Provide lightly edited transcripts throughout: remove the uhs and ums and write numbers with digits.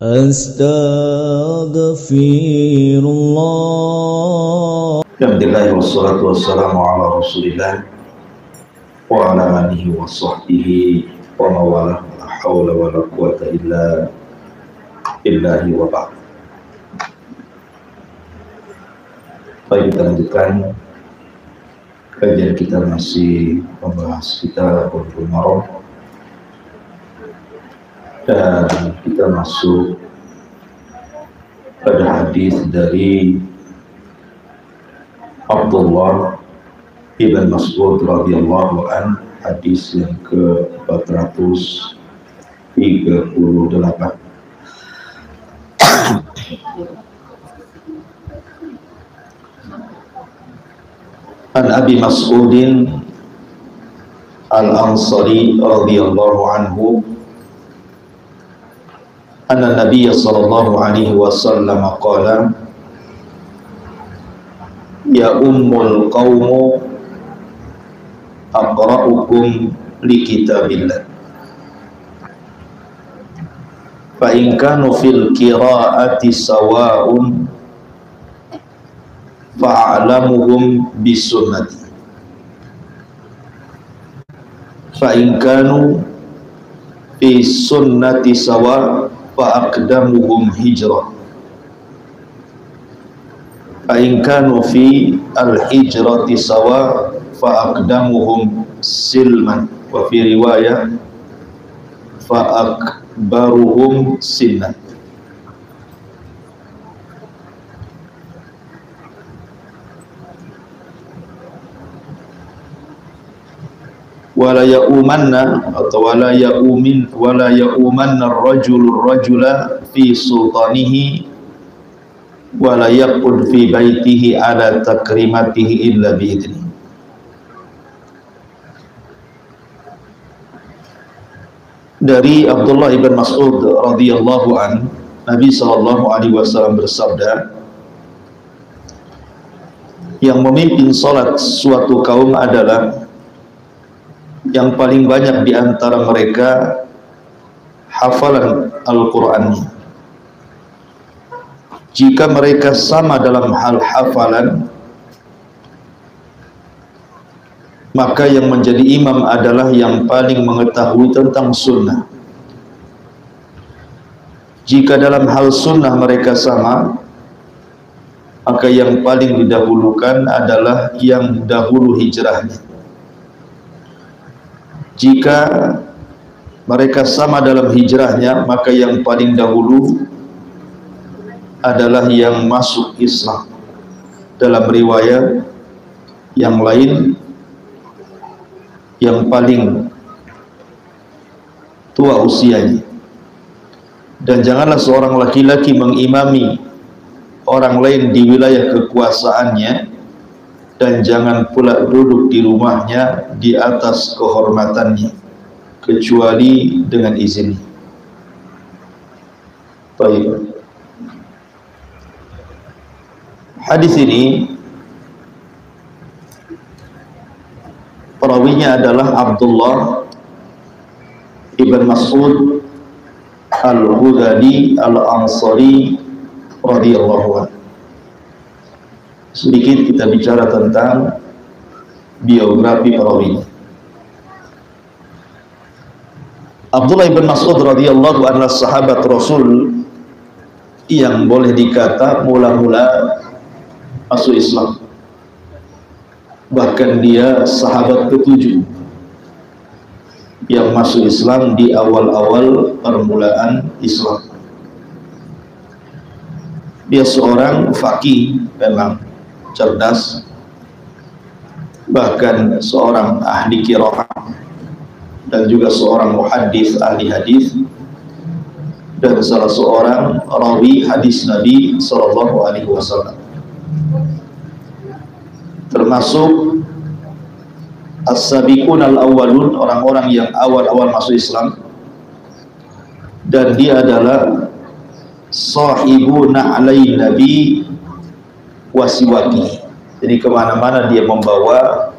Astaghfirullah. Alhamdulillah wassalatu wassalamu ala Rasulillah wa ala alihi wa sahbihi wa mawalah, la haula wa la quwata illa billahi wa ba'd. Baik, kita lanjutkan kajian kita, masih membahas kita Bulughul Maram, dan kita masuk pada hadis dari Abdullah ibn Mas'ud radhiyallahu an, hadis yang ke-438. An Abi Mas'udin al-Ansari radhiyallahu anhu anna Nabiy sallallahu alaihi wasallam qala ya ummul qaumu aqra'ukum li kitabillah fa in kanu fil qira'ati sawa'un fa'alamuhum bisunnati fa in kanu fi sunnati sawa' fa'aqdamuhum hijrah fa in kanu fi al-hijrati sawa' fa'aqdamuhum silman wa fi riwayah fa'akbaruhum sinnan. Wala ya'umanna atau wala ya'umanna ar-rajula fi sultanihi wala yaqud fi baitihi ala takrimatihi illa bi'idni. Dari Abdullah ibn Mas'ud radhiyallahu an, Nabi sallallahu alaihi wasallam bersabda, yang memimpin salat suatu kaum adalah yang paling banyak di antara mereka hafalan Al-Qur'annya. Jika mereka sama dalam hal hafalan, maka yang menjadi imam adalah yang paling mengetahui tentang sunnah. Jika dalam hal sunnah mereka sama, maka yang paling didahulukan adalah yang dahulu hijrahnya. Jika mereka sama dalam hijrahnya, maka yang paling dahulu adalah yang masuk Islam. Dalam riwayat yang lain, yang paling tua usianya. Dan janganlah seorang laki-laki mengimami orang lain di wilayah kekuasaannya, dan jangan pula duduk di rumahnya di atas kehormatannya kecuali dengan izin. Baik. Hadis ini perawinya adalah Abdullah ibn Mas'ud al-Hudhali al-Ansari radhiyallahu anhu. Sedikit kita bicara tentang biografi perawinya. Abdullah ibn Mas'ud radhiyallahu anhu sahabat Rasul yang boleh dikata mula-mula masuk Islam. Bahkan dia sahabat ke-7 yang masuk Islam di awal-awal permulaan Islam. Dia seorang faqih, memang cerdas, bahkan seorang ahli qiraah dan juga seorang muhaddis, ahli hadis, dan salah seorang rawi hadis Nabi sallallahu alaihi wasallam. Termasuk as-sabiqun al-awwalun, orang-orang yang awal-awal masuk Islam. Dan dia adalah sahibu na'lai Nabi wasiwaki. Jadi kemana-mana dia membawa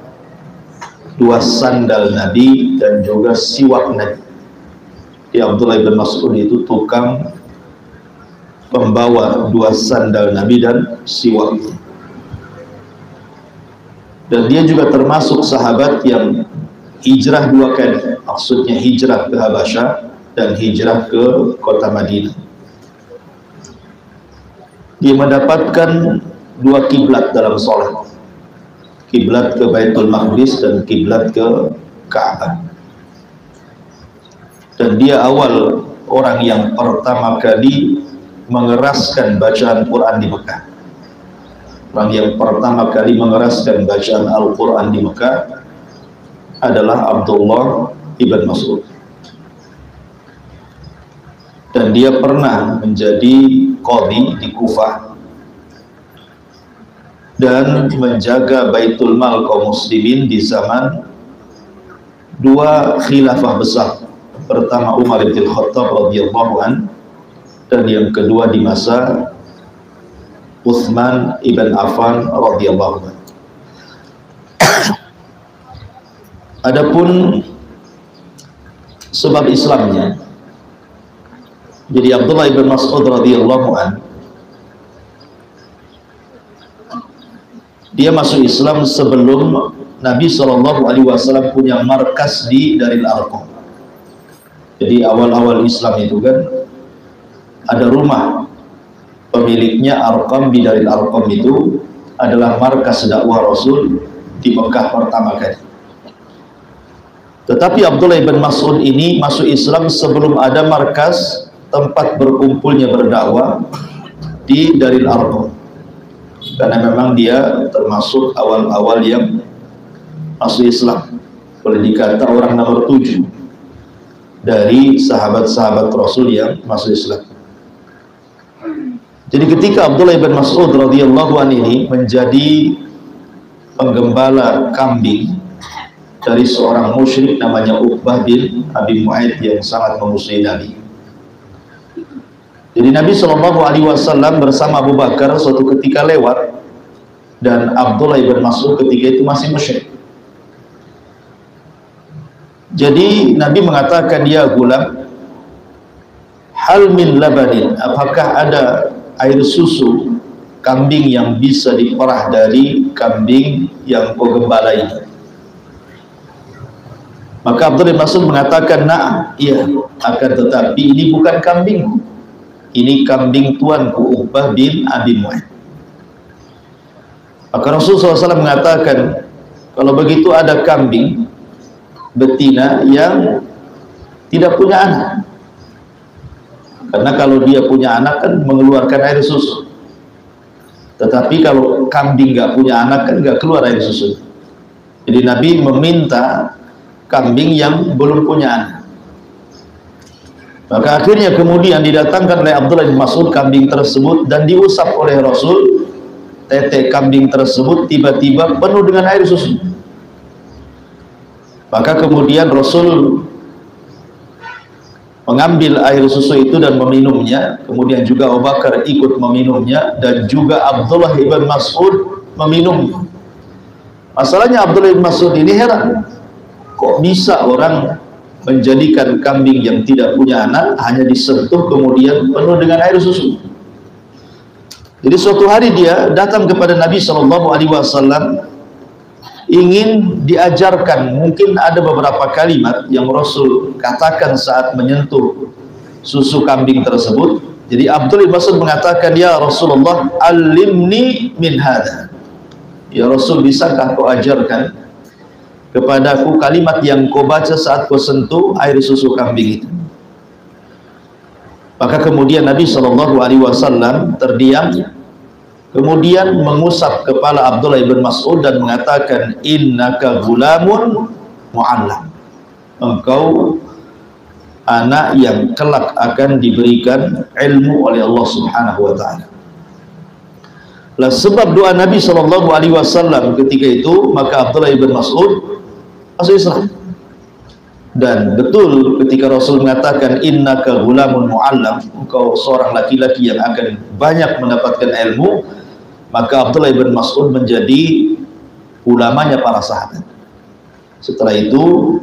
2 sandal Nabi dan juga siwak Nabi. Ya, Abdullah bin Mas'ud itu tukang pembawa 2 sandal Nabi dan siwak. Dan dia juga termasuk sahabat yang hijrah 2 kali, maksudnya hijrah ke Habasyah dan hijrah ke kota Madinah. Dia mendapatkan 2 kiblat dalam sholat, kiblat ke Baitul Maqdis dan kiblat ke Ka'bah. Dan dia awal orang yang pertama kali mengeraskan bacaan Quran di Mekah. Orang yang pertama kali mengeraskan bacaan Al-Quran di Mekah adalah Abdullah ibn Mas'ud. Dan dia pernah menjadi qadhi di Kufah dan menjaga Baitul Mal kaum muslimin di zaman 2 khilafah besar. Pertama Umar bin Khattab radhiyallahu an, dan yang kedua di masa Utsman ibn Affan radhiyallahu an. Adapun sebab Islamnya, jadi Abdullah ibn Mas'ud radhiyallahu an, dia masuk Islam sebelum Nabi SAW punya markas di Daril Arqam. Jadi awal-awal Islam itu kan ada rumah pemiliknya Arqam, di Daril Arqam itu adalah markas dakwah Rasul di Mekah pertama kali. Tetapi Abdullah ibn Mas'ud ini masuk Islam sebelum ada markas tempat berkumpulnya berdakwah di Daril Arqam, karena memang dia termasuk awal-awal yang masuk Islam, boleh dikata orang nomor 7 dari sahabat-sahabat Rasul yang masuk Islam. Jadi ketika Abdullah ibn Mas'ud radhiyallahu anhu ini menjadi penggembala kambing dari seorang musyrik namanya Uqbah bin Abi Mu'aid yang sangat memusuhi Nabi. Jadi Nabi SAW bersama Abu Bakar suatu ketika lewat, dan Abdullah ibn Mas'ud ketika itu masih musyrik. Jadi Nabi mengatakan, ya gulam, hal min labanin, apakah ada air susu kambing yang bisa diperah dari kambing yang kau gembala ini? Maka Abdullah bin Mas'ud mengatakan, nah, iya, akan tetapi ini bukan kambingku, ini kambing tuanku Uqbah bin Abi Mu'aid. Maka Rasulullah SAW mengatakan, kalau begitu ada kambing betina yang tidak punya anak, karena kalau dia punya anak kan mengeluarkan air susu, tetapi kalau kambing nggak punya anak kan nggak keluar air susu. Jadi Nabi meminta kambing yang belum punya anak. Maka akhirnya kemudian didatangkan oleh Abdullah bin Mas'ud kambing tersebut dan diusap oleh Rasul. Tete kambing tersebut tiba-tiba penuh dengan air susu. Maka kemudian Rasul mengambil air susu itu dan meminumnya, kemudian juga Abu Bakar ikut meminumnya, dan juga Abdullah ibn Mas'ud meminumnya. Masalahnya Abdullah ibn Mas'ud ini heran, kok bisa orang menjadikan kambing yang tidak punya anak hanya disentuh kemudian penuh dengan air susu. Jadi suatu hari dia datang kepada Nabi SAW, ingin diajarkan, mungkin ada beberapa kalimat yang Rasul katakan saat menyentuh susu kambing tersebut. Jadi Abdullah bin Mas'ud mengatakan, ya Rasulullah, alimni min hadha, ya Rasul, bisakah kau ajarkan kepadaku kalimat yang kau baca saat kau sentuh air susu kambing itu? Maka kemudian Nabi SAW terdiam, kemudian mengusap kepala Abdullah ibn Mas'ud dan mengatakan, innaka gulamun mu'allam, engkau anak yang kelak akan diberikan ilmu oleh Allah Subhanahu wa ta'ala. Lah sebab doa Nabi SAW ketika itu, maka Abdullah ibn Mas'ud masuk Islam. Dan betul ketika Rasul mengatakan innaka gulamun mu'allam, engkau seorang laki-laki yang akan banyak mendapatkan ilmu, maka Abdullah ibn Mas'ud menjadi ulamanya para sahabat. Setelah itu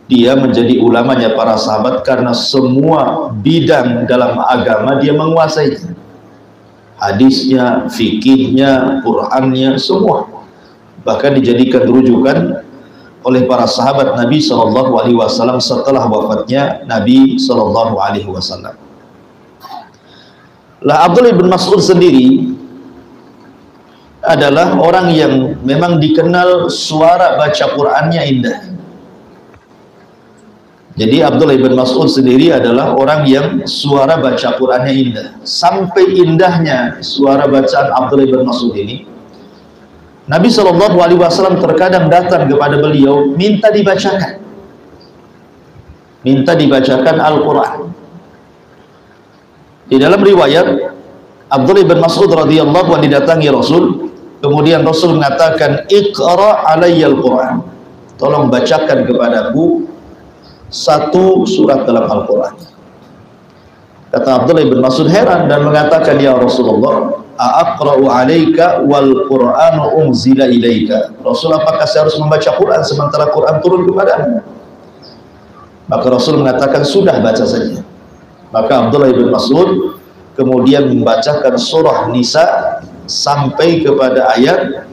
dia menjadi ulamanya para sahabat karena semua bidang dalam agama dia menguasai. hadisnya, fikihnya, Qur'annya, semua. Bahkan dijadikan rujukan oleh para sahabat Nabi SAW setelah wafatnya Nabi SAW. Lah Abdullah bin Mas'ud sendiri adalah orang yang memang dikenal suara baca Qur'annya indah. Jadi Abdullah bin Mas'ud sendiri adalah orang yang suara baca Qur'annya indah. Sampai indahnya suara bacaan Abdullah bin Mas'ud ini, Nabi SAW terkadang datang kepada beliau minta dibacakan Al-Quran. Di dalam riwayat, Abdullah bin Mas'ud radhiyallahu anhu didatangi Rasul, kemudian Rasul mengatakan, "Iqra' alayya al-Quran." Tolong bacakan kepadaku satu surat dalam Al-Quran. Kata Abdullah bin Mas'ud heran dan mengatakan, "Ya Rasulullah, a'aqra'u 'alaika wal Qur'anu unzila ilaika." Rasul, apakah saya harus membaca Quran sementara Quran turun kepadamu? Maka Rasul mengatakan, "Sudah, baca saja." Maka Abdullah bin Mas'ud kemudian membacakan surah Nisa sampai kepada ayat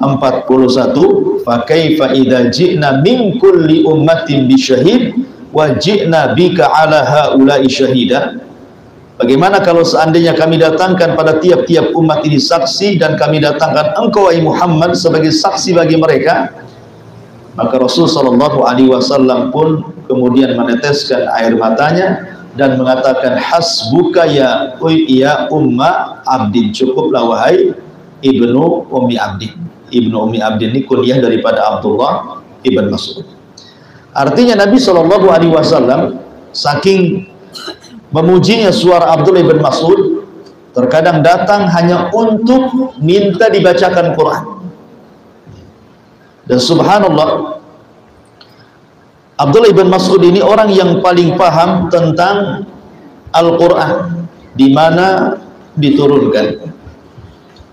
41, "Fa kaifa idza ji'na min kulli ummatin bisyahid wa ji'na bika 'ala haula'i syahida." Bagaimana kalau seandainya kami datangkan pada tiap-tiap umat ini saksi dan kami datangkan engkau wahai Muhammad sebagai saksi bagi mereka? Maka Rasul sallallahu alaihi wasallam pun kemudian meneteskan air matanya dan mengatakan, "Hasbuka ya umma abdin." Cukuplah wahai ibnu ummi abdin. Ibnu ummi abdin ini kunyah daripada Abdullah ibn Mas'ud. Artinya Nabi SAW saking memujinya suara Abdullah ibn Mas'ud, terkadang datang hanya untuk minta dibacakan Quran. Dan subhanallah, Abdullah ibn Mas'ud ini orang yang paling paham tentang Al-Quran, di mana diturunkan,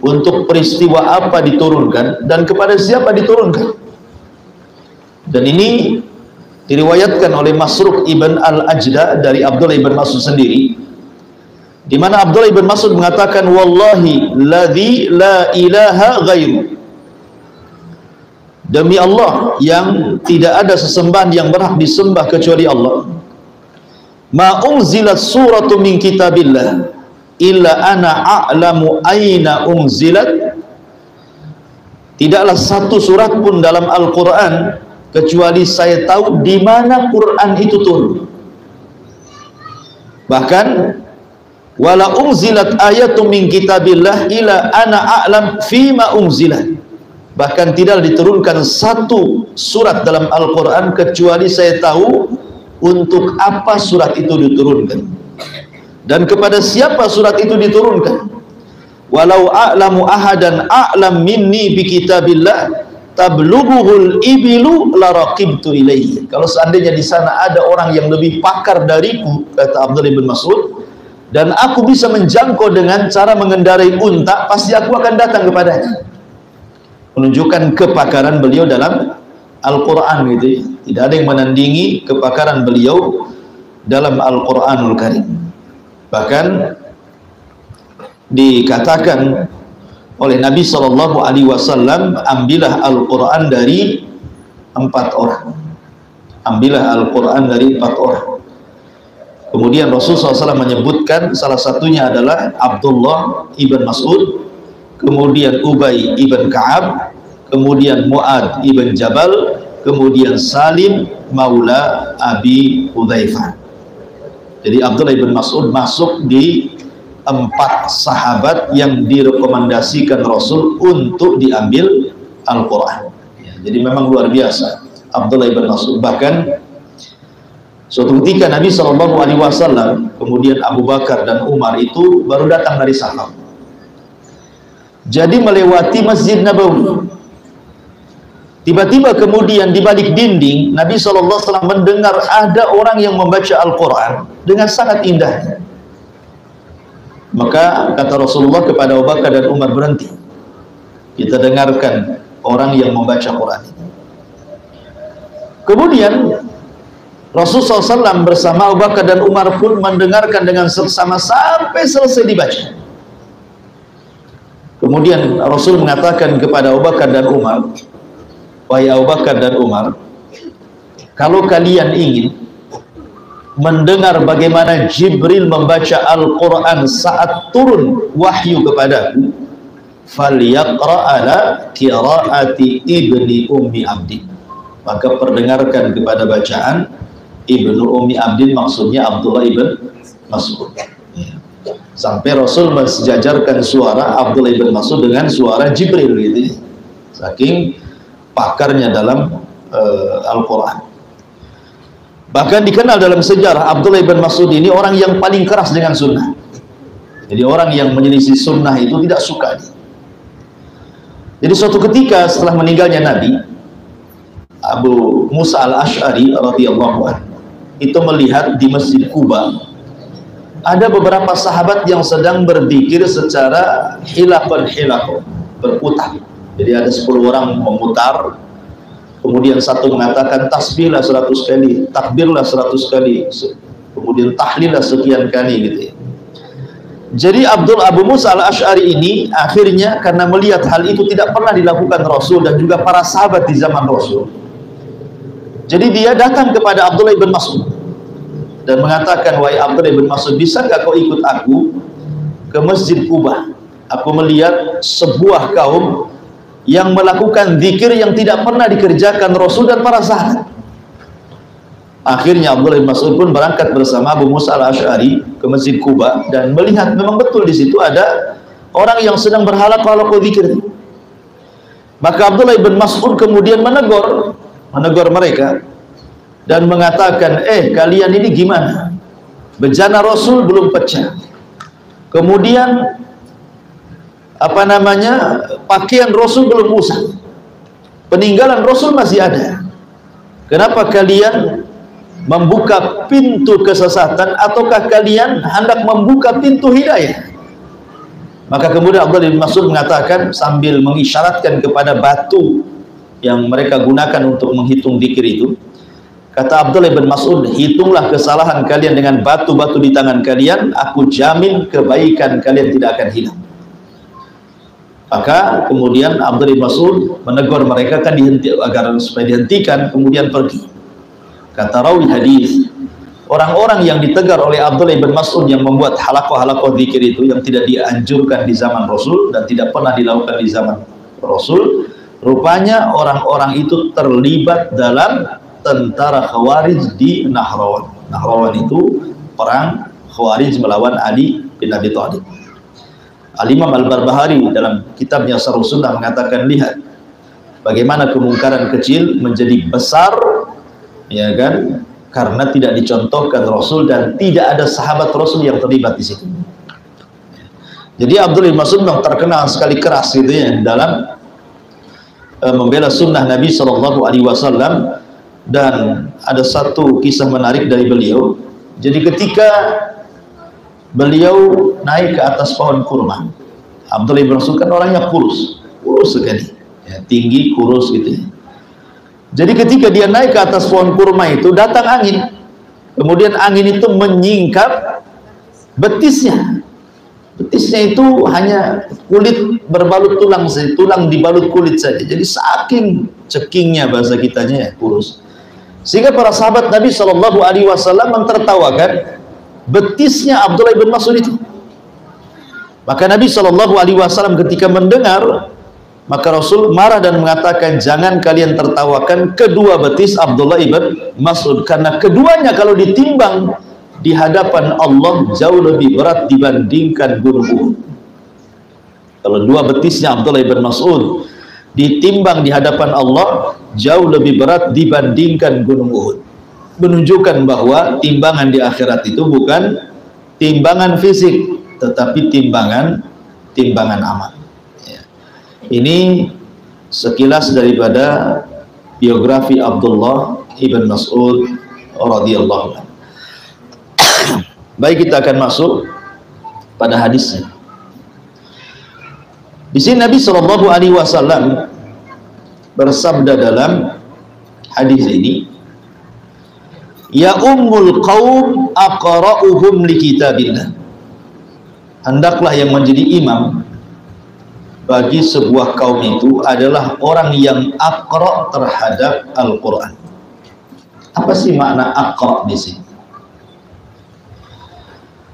untuk peristiwa apa diturunkan, dan kepada siapa diturunkan. Dan ini diriwayatkan oleh Masruq ibn al-Ajda dari Abdullah ibn Mas'ud sendiri, di mana Abdullah ibn Mas'ud mengatakan, "Wallahi ladzi la ilaha ghairu." Demi Allah yang tidak ada sesembahan yang berhak disembah kecuali Allah. "Ma unzilat suratu min kitabillah illa ana a'lamu aina unzilat." Tidaklah satu surat pun dalam Al-Quran kecuali saya tahu di mana Quran itu turun. Bahkan wala unzilat ayatun min kitabillah illa ana a'lam fima unzilat. Bahkan tidak diturunkan satu surat dalam Al-Quran kecuali saya tahu untuk apa surat itu diturunkan dan kepada siapa surat itu diturunkan. "Walau a'lamu ahadan a'lam minni bi kitabillah tablughuhul ibilu la raqibtu ilaihi." Kalau seandainya di sana ada orang yang lebih pakar dariku, kata Abdullah bin Mas'ud, dan aku bisa menjangkau dengan cara mengendarai unta, pasti aku akan datang kepadanya. Menunjukkan kepakaran beliau dalam Al-Quran gitu ya. Tidak ada yang menandingi kepakaran beliau dalam Al-Quranul Karim. Bahkan dikatakan oleh Nabi SAW, ambillah Al-Quran dari 4 orang. Ambillah Al-Quran dari 4 orang. Kemudian Rasulullah SAW menyebutkan salah satunya adalah Abdullah ibn Mas'ud, kemudian Ubay ibn Ka'ab, kemudian Mu'ad ibn Jabal, kemudian Salim maula Abi Hudzaifah. Jadi Abdullah ibn Mas'ud masuk di 4 sahabat yang direkomendasikan Rasul untuk diambil Al-Quran. Jadi memang luar biasa Abdullah ibn Mas'ud. Bahkan suatu ketika Nabi SAW, kemudian Abu Bakar dan Umar itu baru datang dari Safar. Jadi melewati Masjid Nabawi. Tiba-tiba kemudian di balik dinding Nabi SAW mendengar ada orang yang membaca Al-Quran dengan sangat indahnya. Maka kata Rasulullah kepada Abu Bakar dan Umar, "Berhenti, kita dengarkan orang yang membaca Quran." Kemudian Rasulullah SAW bersama Abu Bakar dan Umar pun mendengarkan dengan seksama sampai selesai dibaca. Kemudian Rasul mengatakan kepada Abu Bakar dan Umar, wahai Abu Bakar dan Umar, kalau kalian ingin mendengar bagaimana Jibril membaca Al-Quran saat turun wahyu kepadaku, falyaqra ala qiraati ibni ummi abdi, maka perdengarkan kepada bacaan ibnu ummi abdin, maksudnya Abdullah ibn Mas'ud. Sampai Rasul mensejajarkan suara Abdullah ibn Mas'ud dengan suara Jibril gitu, saking pakarnya dalam Al-Quran. Bahkan dikenal dalam sejarah Abdullah ibn Mas'ud ini orang yang paling keras dengan sunnah. Jadi orang yang menyelisih sunnah itu tidak suka. Jadi suatu ketika setelah meninggalnya Nabi, Abu Musa al-Ash'ari radhiyallahu anhu itu melihat di Masjid Kuba ada beberapa sahabat yang sedang berzikir secara hilafan, berputar. Jadi ada 10 orang memutar. Kemudian satu mengatakan tasbihlah 100 kali, takbirlah 100 kali, kemudian tahlillah sekian kali gitu ya. Jadi Abu Musa al-Ash'ari ini akhirnya karena melihat hal itu tidak pernah dilakukan Rasul dan juga para sahabat di zaman Rasul, jadi dia datang kepada Abdullah ibn Mas'ud dan mengatakan, wahai Abdullah ibn Mas'ud, bisa nggak kau ikut aku ke Masjid Kuba? Aku melihat sebuah kaum yang melakukan zikir yang tidak pernah dikerjakan Rasul dan para sahabat. Akhirnya Abdullah bin Mas'ud pun berangkat bersama Abu Musa al-Ash'ari ke Masjid Kuba dan melihat memang betul di situ ada orang yang sedang berhalaqah zikir. Maka Abdullah bin Mas'ud kemudian menegur mereka dan mengatakan, kalian ini gimana? Bejana Rasul belum pecah. Kemudian pakaian Rasul belum usang, peninggalan Rasul masih ada. Kenapa kalian membuka pintu kesesatan, ataukah kalian hendak membuka pintu hidayah? Maka kemudian Abdullah bin Mas'ud mengatakan sambil mengisyaratkan kepada batu yang mereka gunakan untuk menghitung zikir itu, kata Abdullah bin Mas'ud, hitunglah kesalahan kalian dengan batu-batu di tangan kalian, aku jamin kebaikan kalian tidak akan hilang. Maka kemudian Abdullah bin Mas'ud menegur mereka kan agar supaya dihentikan, kemudian pergi. Kata rawi hadis, orang-orang yang ditegar oleh Abdullah bin Mas'ud yang membuat halaqah zikir itu yang tidak dianjurkan di zaman Rasul dan tidak pernah dilakukan di zaman Rasul, rupanya orang-orang itu terlibat dalam tentara Khawarij di Nahrawan. Nahrawan itu perang Khawarij melawan Ali bin Abi Thalib. Al-Imam Al-Barbahari dalam kitabnya Syarh Sunnah mengatakan, lihat bagaimana kemungkaran kecil menjadi besar, ya kan, karena tidak dicontohkan Rasul dan tidak ada sahabat Rasul yang terlibat di situ. Jadi Abdullah bin Mas'ud memang terkenal sekali keras gitu ya dalam membela sunnah Nabi SAW. Dan ada satu kisah menarik dari beliau. Jadi ketika beliau naik ke atas pohon kurma, Abdullah bin Mas'ud kan orangnya kurus sekali ya, tinggi, kurus gitu ya. Jadi ketika dia naik ke atas pohon kurma itu datang angin, kemudian angin itu menyingkap betisnya itu hanya kulit berbalut tulang saja, tulang dibalut kulit saja. Jadi saking cekingnya bahasa kitanya ya, kurus, sehingga para sahabat Nabi SAW mentertawakan betisnya Abdullah bin Mas'ud itu. Maka Nabi SAW ketika mendengar, maka Rasul marah dan mengatakan, jangan kalian tertawakan kedua betis Abdullah bin Mas'ud, karena keduanya kalau ditimbang di hadapan Allah jauh lebih berat dibandingkan gunung Uhud. Kalau dua betisnya Abdullah bin Mas'ud ditimbang di hadapan Allah jauh lebih berat dibandingkan gunung Uhud, menunjukkan bahwa timbangan di akhirat itu bukan timbangan fisik tetapi timbangan amal ya. Ini sekilas daripada biografi Abdullah ibn Mas'ud radhiyallahu anhu. Baik, kita akan masuk pada hadisnya. Di sini Nabi SAW bersabda dalam hadis ini, ya ummul qaum aqra'uhum li kitabillah. Hendaklah yang menjadi imam bagi sebuah kaum itu adalah orang yang aqra terhadap Al-Quran. Apa sih makna aqra di sini?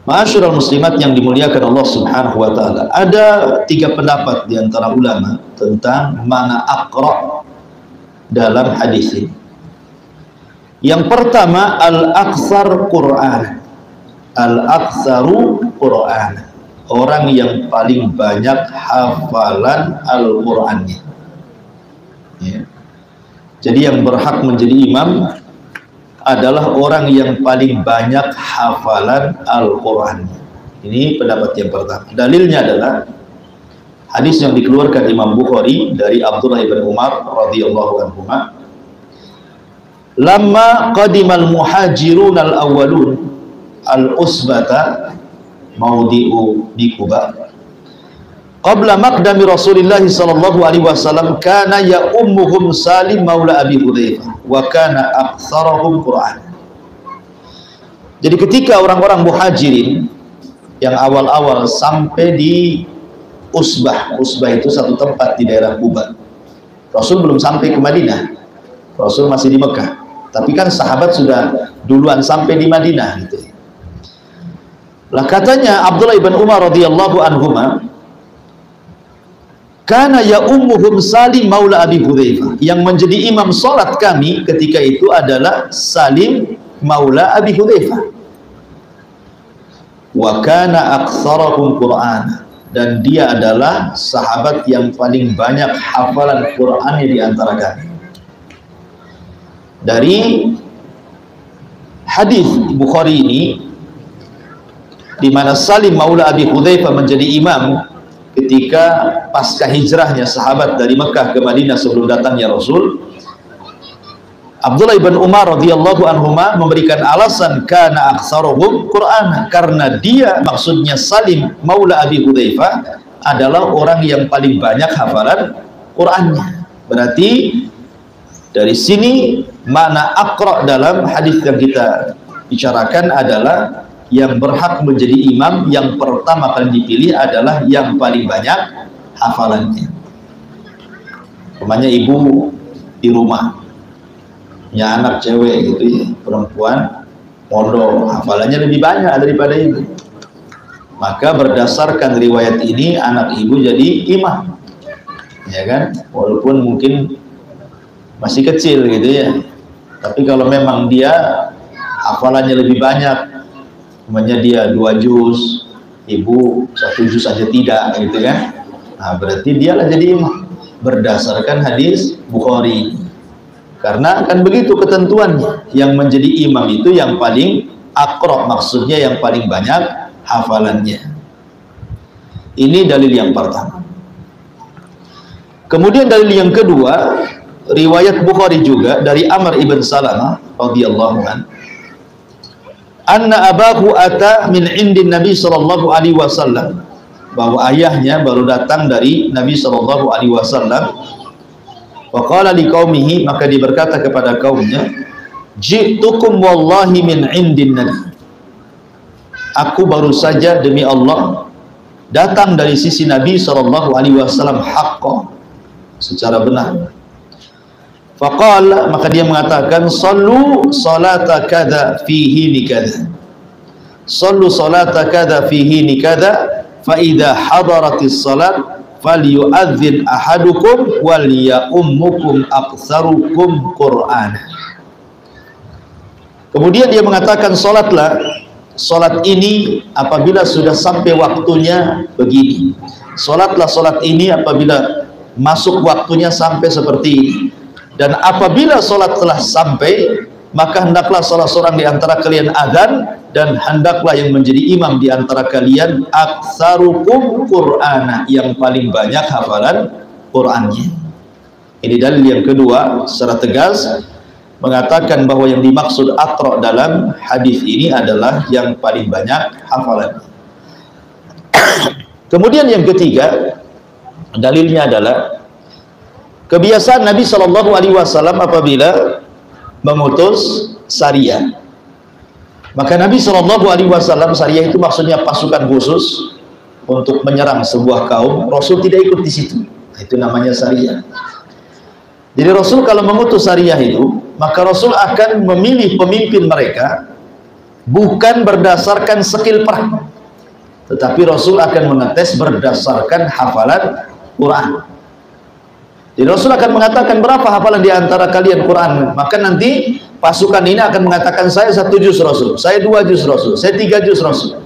Ma'asyiral muslimat yang dimuliakan Allah Subhanahu wa taala, ada 3 pendapat di antara ulama tentang makna aqra dalam hadis ini. Yang pertama, al-aktsar Qur'an. Al-aktsaru Qur'an. Orang yang paling banyak hafalan Al-Qur'annya. Ya. Jadi yang berhak menjadi imam adalah orang yang paling banyak hafalan Al-Quran. Ini pendapat yang pertama. Dalilnya adalah hadis yang dikeluarkan Imam Bukhari dari Abdullah ibn Umar radhiyallahu anhu. Lamma qadimal muhajirun al-awwalun al-usbata maudi'u di Quba. Qabla maqdami Rasulillah sallallahu alaihi wasallam kana ya ummuhum Salim maula Abi Hudzaifah wa kana aktsarahum Qur'an. Jadi ketika orang-orang muhajirin yang awal-awal sampai di Usbah itu satu tempat di daerah Quba. Rasul belum sampai ke Madinah. Rasul masih di Mekah. Tapi kan sahabat sudah duluan sampai di Madinah gitu. Lah katanya Abdullah ibn Umar radhiyallahu anhuma, karena ya ummuhum Salim maula Abi Hudzaifah, yang menjadi imam salat kami ketika itu adalah Salim maula Abi Hudzaifah. Wa kana aktsarahum Qur'an, dan dia adalah sahabat yang paling banyak hafalan Qur'annya di antara kami. Dari hadis Bukhari ini, di mana Salim maula Abi Hudzaifah menjadi imam ketika pasca hijrahnya sahabat dari Mekah ke Madinah sebelum datangnya Rasul. Abdullah ibn Umar radhiyallahu anhuma memberikan alasan kana aktsaruhum Qur'an, karena dia, maksudnya Salim maula Abi Hudzaifah, adalah orang yang paling banyak hafalan Qur'annya. Berarti dari sini makna aqra dalam hadis yang kita bicarakan adalah yang berhak menjadi imam yang pertama kali dipilih adalah yang paling banyak hafalannya. Namanya ibu di rumah, punya anak cewek gitu ya, perempuan, pondok, hafalannya lebih banyak daripada ibu. Maka berdasarkan riwayat ini anak ibu jadi imam, ya kan? Walaupun mungkin masih kecil gitu ya. Tapi kalau memang dia hafalannya lebih banyak, namanya dia 2 juz, ibu 1 juz saja tidak, gitu kan? Nah, berarti dialah jadi imam berdasarkan hadis Bukhari. Karena kan begitu ketentuannya, yang menjadi imam itu yang paling aqra, maksudnya yang paling banyak hafalannya. Ini dalil yang pertama. Kemudian dalil yang kedua, riwayat Bukhari juga dari Amr ibn Salamah radhiyallahu anhu, anna abahu ata min indin Nabi sallallahu alaihi wasallam, bahwa ayahnya baru datang dari Nabi sallallahu alaihi wasallam. Wa qala liqaumihi, maka dia berkata kepada kaumnya, ji'tukum wallahi min indin Nabi, aku baru saja demi Allah datang dari sisi Nabi sallallahu alaihi wasallam haqqan, secara benar. Faqala, maka dia mengatakan, sallu salata kada fihi nikada, sallu salata kada fihi nikada, fa idza hadaratis salat falyu'adzin ahadukum wal ya'ummukum aktsarukum Qur'an. Kemudian dia mengatakan, salatlah, salat ini apabila sudah sampai waktunya begini, salatlah salat ini apabila masuk waktunya sampai seperti ini. Dan apabila sholat telah sampai, maka hendaklah salah seorang di antara kalian azan, dan hendaklah yang menjadi imam di antara kalian aktsarukum Qur'ana, yang paling banyak hafalan Qur'annya. Ini dalil yang kedua secara tegas mengatakan bahwa yang dimaksud aqra dalam hadis ini adalah yang paling banyak hafalan. Kemudian yang ketiga, dalilnya adalah kebiasaan Nabi Shallallahu Alaihi Wasallam apabila mengutus sariyah, maka Nabi Shallallahu Alaihi Wasallam, sariyah itu maksudnya pasukan khusus, untuk menyerang sebuah kaum, Rasul tidak ikut di situ. Itu namanya Sariyah. Jadi Rasul kalau mengutus Sariyah itu, maka Rasul akan memilih pemimpin mereka bukan berdasarkan skill perang, tetapi Rasul akan mengetes berdasarkan hafalan Quran. Jadi Rasul akan mengatakan berapa hafalan di antara kalian Quran, maka nanti pasukan ini akan mengatakan saya 1 juz Rasul, saya 2 juz Rasul, saya 3 juz Rasul.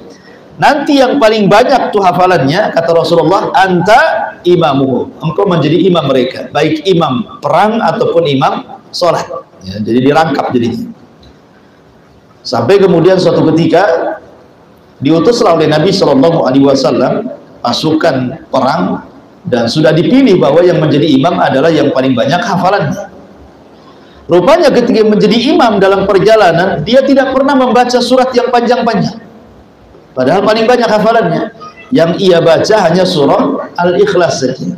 Nanti yang paling banyak tuh hafalannya, kata Rasulullah, anta imamuhum, engkau menjadi imam mereka, baik imam perang ataupun imam sholat. Ya, jadi dirangkap jadinya. Sampai kemudian suatu ketika diutuslah oleh Nabi Shallallahu Alaihi Wasallam pasukan perang, dan sudah dipilih bahwa yang menjadi imam adalah yang paling banyak hafalannya. Rupanya ketika menjadi imam dalam perjalanan, dia tidak pernah membaca surat yang panjang-panjang, padahal paling banyak hafalannya. Yang ia baca hanya surah Al-Ikhlas saja.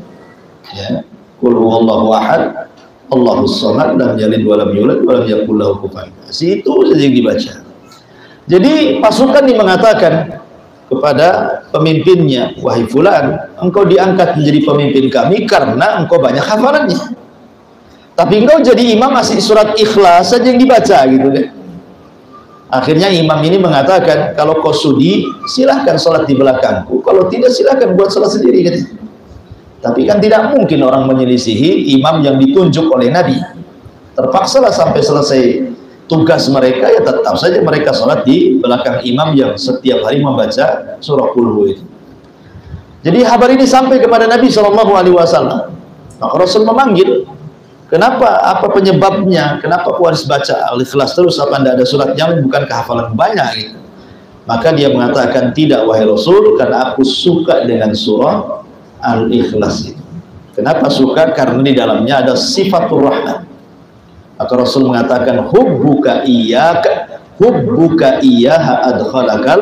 Ya, Qul huwallahu ahad, Allahus samad, lam yalid walam yulad walam yakul lahu kufuwan ahad. Itu saja yang dibaca. Jadi pasukan ini mengatakan kepada pemimpinnya, wahai fulan, engkau diangkat menjadi pemimpin kami karena engkau banyak hafalannya. Tapi engkau jadi imam masih surat Ikhlas saja yang dibaca gitu kan. Akhirnya imam ini mengatakan, kalau kau sudi silahkan sholat di belakangku, kalau tidak silahkan buat sholat sendiri gitu. Tapi kan tidak mungkin orang menyelisihi imam yang ditunjuk oleh Nabi. Terpaksalah sampai selesai tugas mereka, ya tetap saja mereka sholat di belakang imam yang setiap hari membaca surah Qul itu. Jadi kabar ini sampai kepada Nabi Shallallahu Alaihi Wasallam. Maka Rasul memanggil, kenapa? Apa penyebabnya? Kenapa kau harus baca Al-Ikhlas terus? Apa tidak ada surat yang bukan kehafalan banyak gitu? Maka dia mengatakan, tidak wahai Rasul, karena aku suka dengan surah Al-Ikhlas itu. Kenapa suka? Karena di dalamnya ada sifatur rahman. Maka Rasul mengatakan, hubbuka iyyaha adkhalakal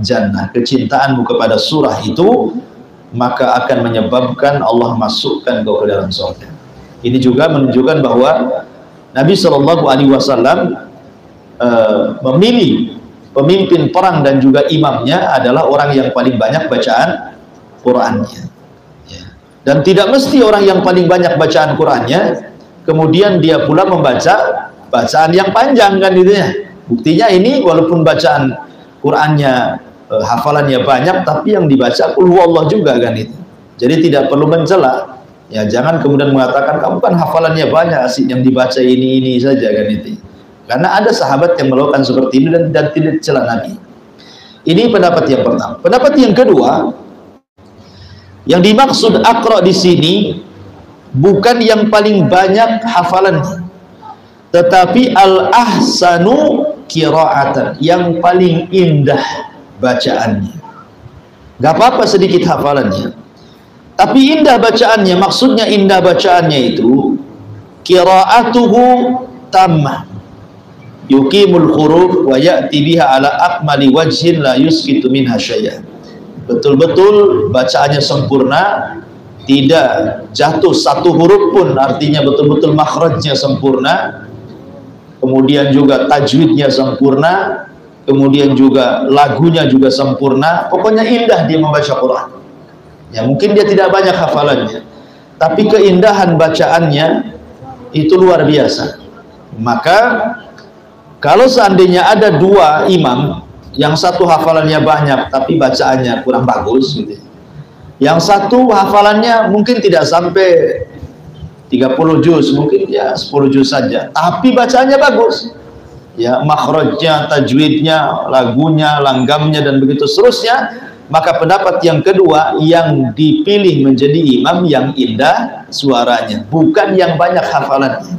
jannah. Kecintaanmu kepada surah itu maka akan menyebabkan Allah masukkan kau ke dalam surga. Ini juga menunjukkan bahwa Nabi Shallallahu Alaihi Wasallam memilih pemimpin perang dan juga imamnya adalah orang yang paling banyak bacaan Qurannya. Ya. Dan tidak mesti orang yang paling banyak bacaan Qurannya kemudian dia pula membaca bacaan yang panjang kan gitu ya. Buktinya ini walaupun bacaan Qurannya hafalannya banyak, tapi yang dibaca Qul huwallah juga kan itu. Jadi tidak perlu mencela. Ya, jangan kemudian mengatakan kamu kan hafalannya banyak, asik yang dibaca ini saja kan itu. Karena ada sahabat yang melakukan seperti ini dan tidak celah Nabi. Ini pendapat yang pertama. Pendapat yang kedua, yang dimaksud aqra di sini bukan yang paling banyak hafalannya, tetapi al-ahsanu qira'atan, yang paling indah bacaannya. Gak apa-apa sedikit hafalannya, tapi indah bacaannya. Maksudnya indah bacaannya itu qira'atuhu tammah, yuqimul huruf wa ya'ti biha ala akmali wajhin la yusqitu minha syai'an. Betul-betul bacaannya sempurna, tidak jatuh satu huruf pun, artinya betul-betul makhrajnya sempurna, kemudian juga tajwidnya sempurna, kemudian juga lagunya juga sempurna. Pokoknya indah dia membaca Quran. Ya, mungkin dia tidak banyak hafalannya, tapi keindahan bacaannya itu luar biasa. Maka kalau seandainya ada dua imam, yang satu hafalannya banyak tapi bacaannya kurang bagus gitu, yang satu hafalannya mungkin tidak sampai 30 juz, mungkin ya 10 juz saja, tapi bacaannya bagus, ya makhrajnya, tajwidnya, lagunya, langgamnya, dan begitu seterusnya, maka pendapat yang kedua, yang dipilih menjadi imam yang indah suaranya, bukan yang banyak hafalannya.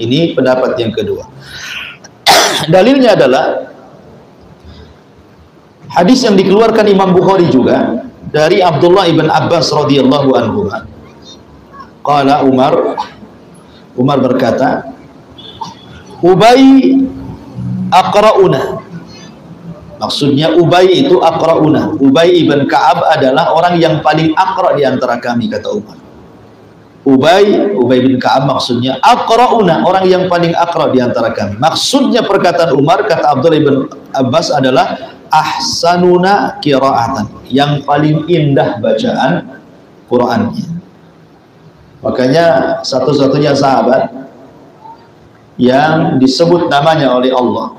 Ini pendapat yang kedua. Dalilnya adalah hadis yang dikeluarkan Imam Bukhari juga dari Abdullah ibn Abbas radhiyallahu anhu. Qala Umar berkata, Ubay aqra'una. Maksudnya Ubay itu aqra'una. Ubay ibn Ka'ab adalah orang yang paling aqra' di antara kami, kata Umar. Ubay bin Ka'ab maksudnya aqra'una, orang yang paling aqra' di antara kami. Maksudnya perkataan Umar, kata Abdullah ibn Abbas, adalah ahsanuna qira'atan, yang paling indah bacaan Qur'annya. Makanya satu-satunya sahabat yang disebut namanya oleh Allah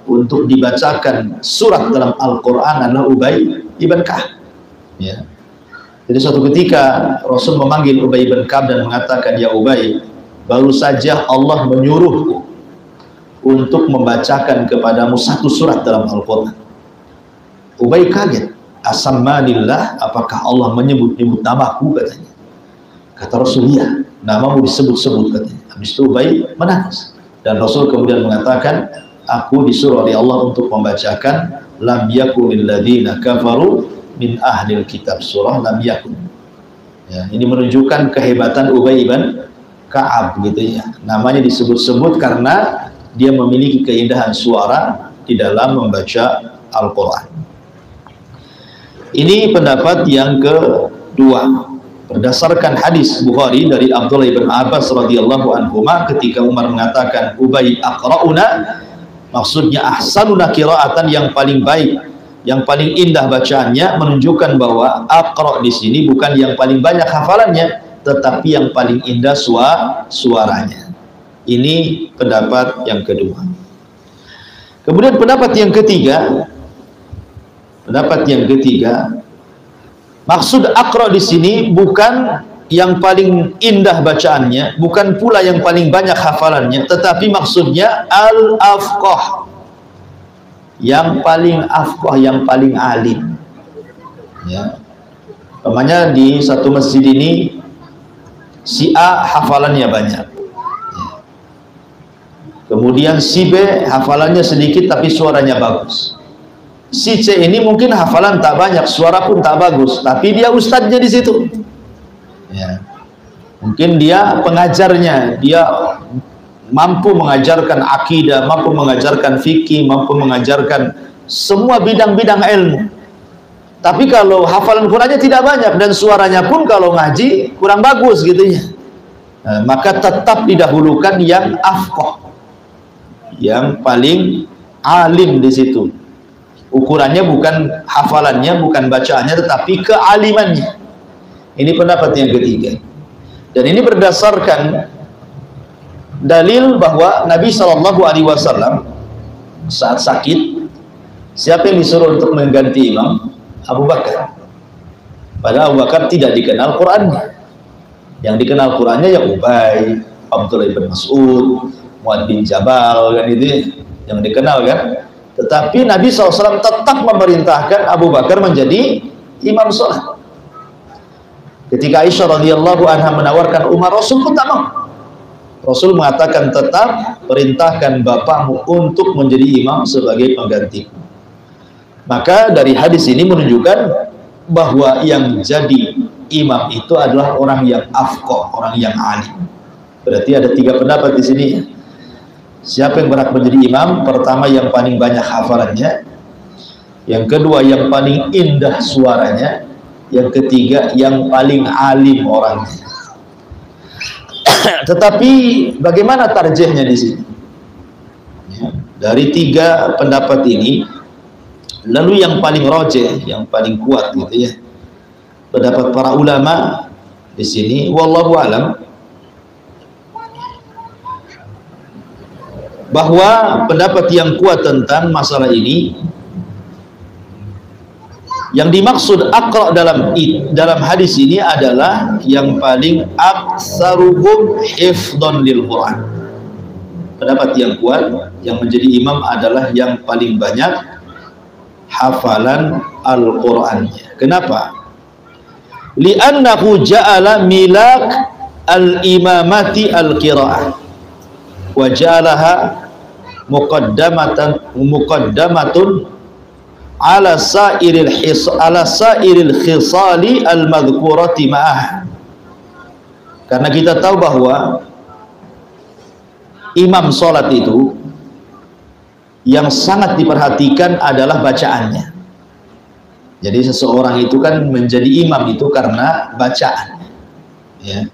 untuk dibacakan surat dalam Al-Quran adalah Ubay ibn Ka'ab. Ya. Jadi suatu ketika Rasul memanggil Ubay ibn Ka'ab dan mengatakan, ya Ubay, baru saja Allah menyuruhku untuk membacakan kepadamu satu surat dalam Al-Quran. Ubay kaget, asammanillah, apakah Allah menyebut-nyebut namaku, katanya. Kata Rasul, iya, namamu disebut-sebut, katanya. Habis itu Ubay menangis. Dan Rasul kemudian mengatakan, aku disuruh oleh Allah untuk membacakan lam yakunil ladzina kafaru min ahlil kitab, surah lam yakun. Ya, ini menunjukkan kehebatan Ubay ibn Ka'ab gitu ya. Namanya disebut-sebut karena dia memiliki keindahan suara di dalam membaca Al-Quran. Ini pendapat yang kedua. Berdasarkan hadis Bukhari dari Abdullah bin Abbas radhiyallahu anhu, ketika Umar mengatakan Ubay aqra'una, maksudnya ahsanuna qira'atan, yang paling baik, yang paling indah bacaannya, menunjukkan bahwa aqra' di sini bukan yang paling banyak hafalannya, tetapi yang paling indah suaranya. Ini pendapat yang kedua. Kemudian pendapat yang ketiga, maksud aqra di sini bukan yang paling indah bacaannya, bukan pula yang paling banyak hafalannya, tetapi maksudnya al-afqah, yang paling afqah, yang paling alim. Ya. Namanya di satu masjid ini si A hafalannya banyak. Ya. Kemudian si B hafalannya sedikit tapi suaranya bagus. Si C ini mungkin hafalan tak banyak, suara pun tak bagus, tapi dia ustadznya di situ. Ya. Mungkin dia pengajarnya, dia mampu mengajarkan akidah, mampu mengajarkan fikih, mampu mengajarkan semua bidang-bidang ilmu. Tapi kalau hafalan Qur'annya tidak banyak dan suaranya pun kalau ngaji kurang bagus gitu ya. Nah, maka tetap didahulukan yang afqah, yang paling alim di situ. Ukurannya bukan hafalannya, bukan bacaannya, tetapi kealimannya. Ini pendapat yang ketiga. Dan ini berdasarkan dalil bahwa Nabi SAW saat sakit, siapa yang disuruh untuk mengganti imam? Abu Bakar. Padahal Abu Bakar tidak dikenal Qur'annya. Yang dikenal Qur'annya ya Ubay, Abdullah bin Mas'ud, Mu'adz bin Jabal, kan itu yang dikenal kan. Tetapi Nabi SAW tetap memerintahkan Abu Bakar menjadi imam sholat. Ketika Aisyah radhiyallahu anha menawarkan Umar, Rasul pun tak mau. Rasul mengatakan, tetap perintahkan bapakmu untuk menjadi imam sebagai pengganti. Maka dari hadis ini menunjukkan bahwa yang jadi imam itu adalah orang yang afqah, orang yang alim. Berarti ada tiga pendapat di sini. Siapa yang berhak menjadi imam? Pertama, yang paling banyak hafalannya. Yang kedua, yang paling indah suaranya. Yang ketiga, yang paling alim orangnya. Tetapi bagaimana tarjihnya di sini? Ya, dari tiga pendapat ini, lalu yang paling rajih, yang paling kuat gitu ya, pendapat para ulama di sini, wallahu alam, bahwa pendapat yang kuat tentang masalah ini, yang dimaksud aqra dalam hadis ini adalah yang paling aktsaruhum hifdhan lil Quran. Pendapat yang kuat, yang menjadi imam adalah yang paling banyak hafalan Al-Qur'annya. Kenapa? Li'annahu ja'ala milak al-imamati al-qira'ah wa ja'alaha muqaddamatun ala sa'iril khisali al-madhkurati ma'ah. Karena kita tahu bahwa imam sholat itu yang sangat diperhatikan adalah bacaannya. Jadi seseorang itu kan menjadi imam itu karena bacaan, ya.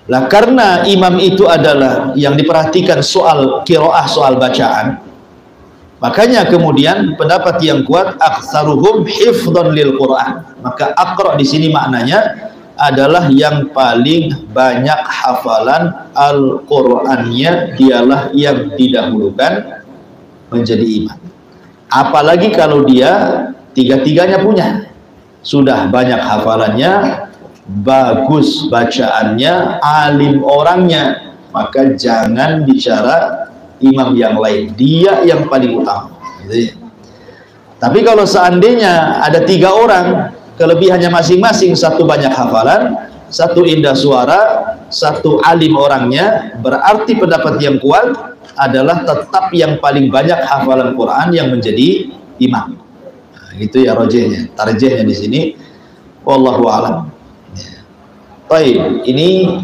Lah karena imam itu adalah yang diperhatikan soal qiraah, soal bacaan, Makanya kemudian pendapat yang kuat aktsaruhum hifdzan lil Quran. Maka aqra di sini maknanya adalah yang paling banyak hafalan Al-Qur'annya, dialah yang didahulukan menjadi imam. Apalagi kalau dia tiga-tiganya punya, sudah banyak hafalannya, bagus bacaannya, alim orangnya, maka jangan bicara imam yang lain, dia yang paling utama gitu ya. Tapi kalau seandainya ada 3 orang, kelebihannya masing-masing, satu banyak hafalan, satu indah suara, satu alim orangnya, berarti pendapat yang kuat adalah tetap yang paling banyak hafalan Quran yang menjadi imam. Nah, gitu ya rojehnya, tarjehnya di sini. Wallahu a'lam. Baik, ini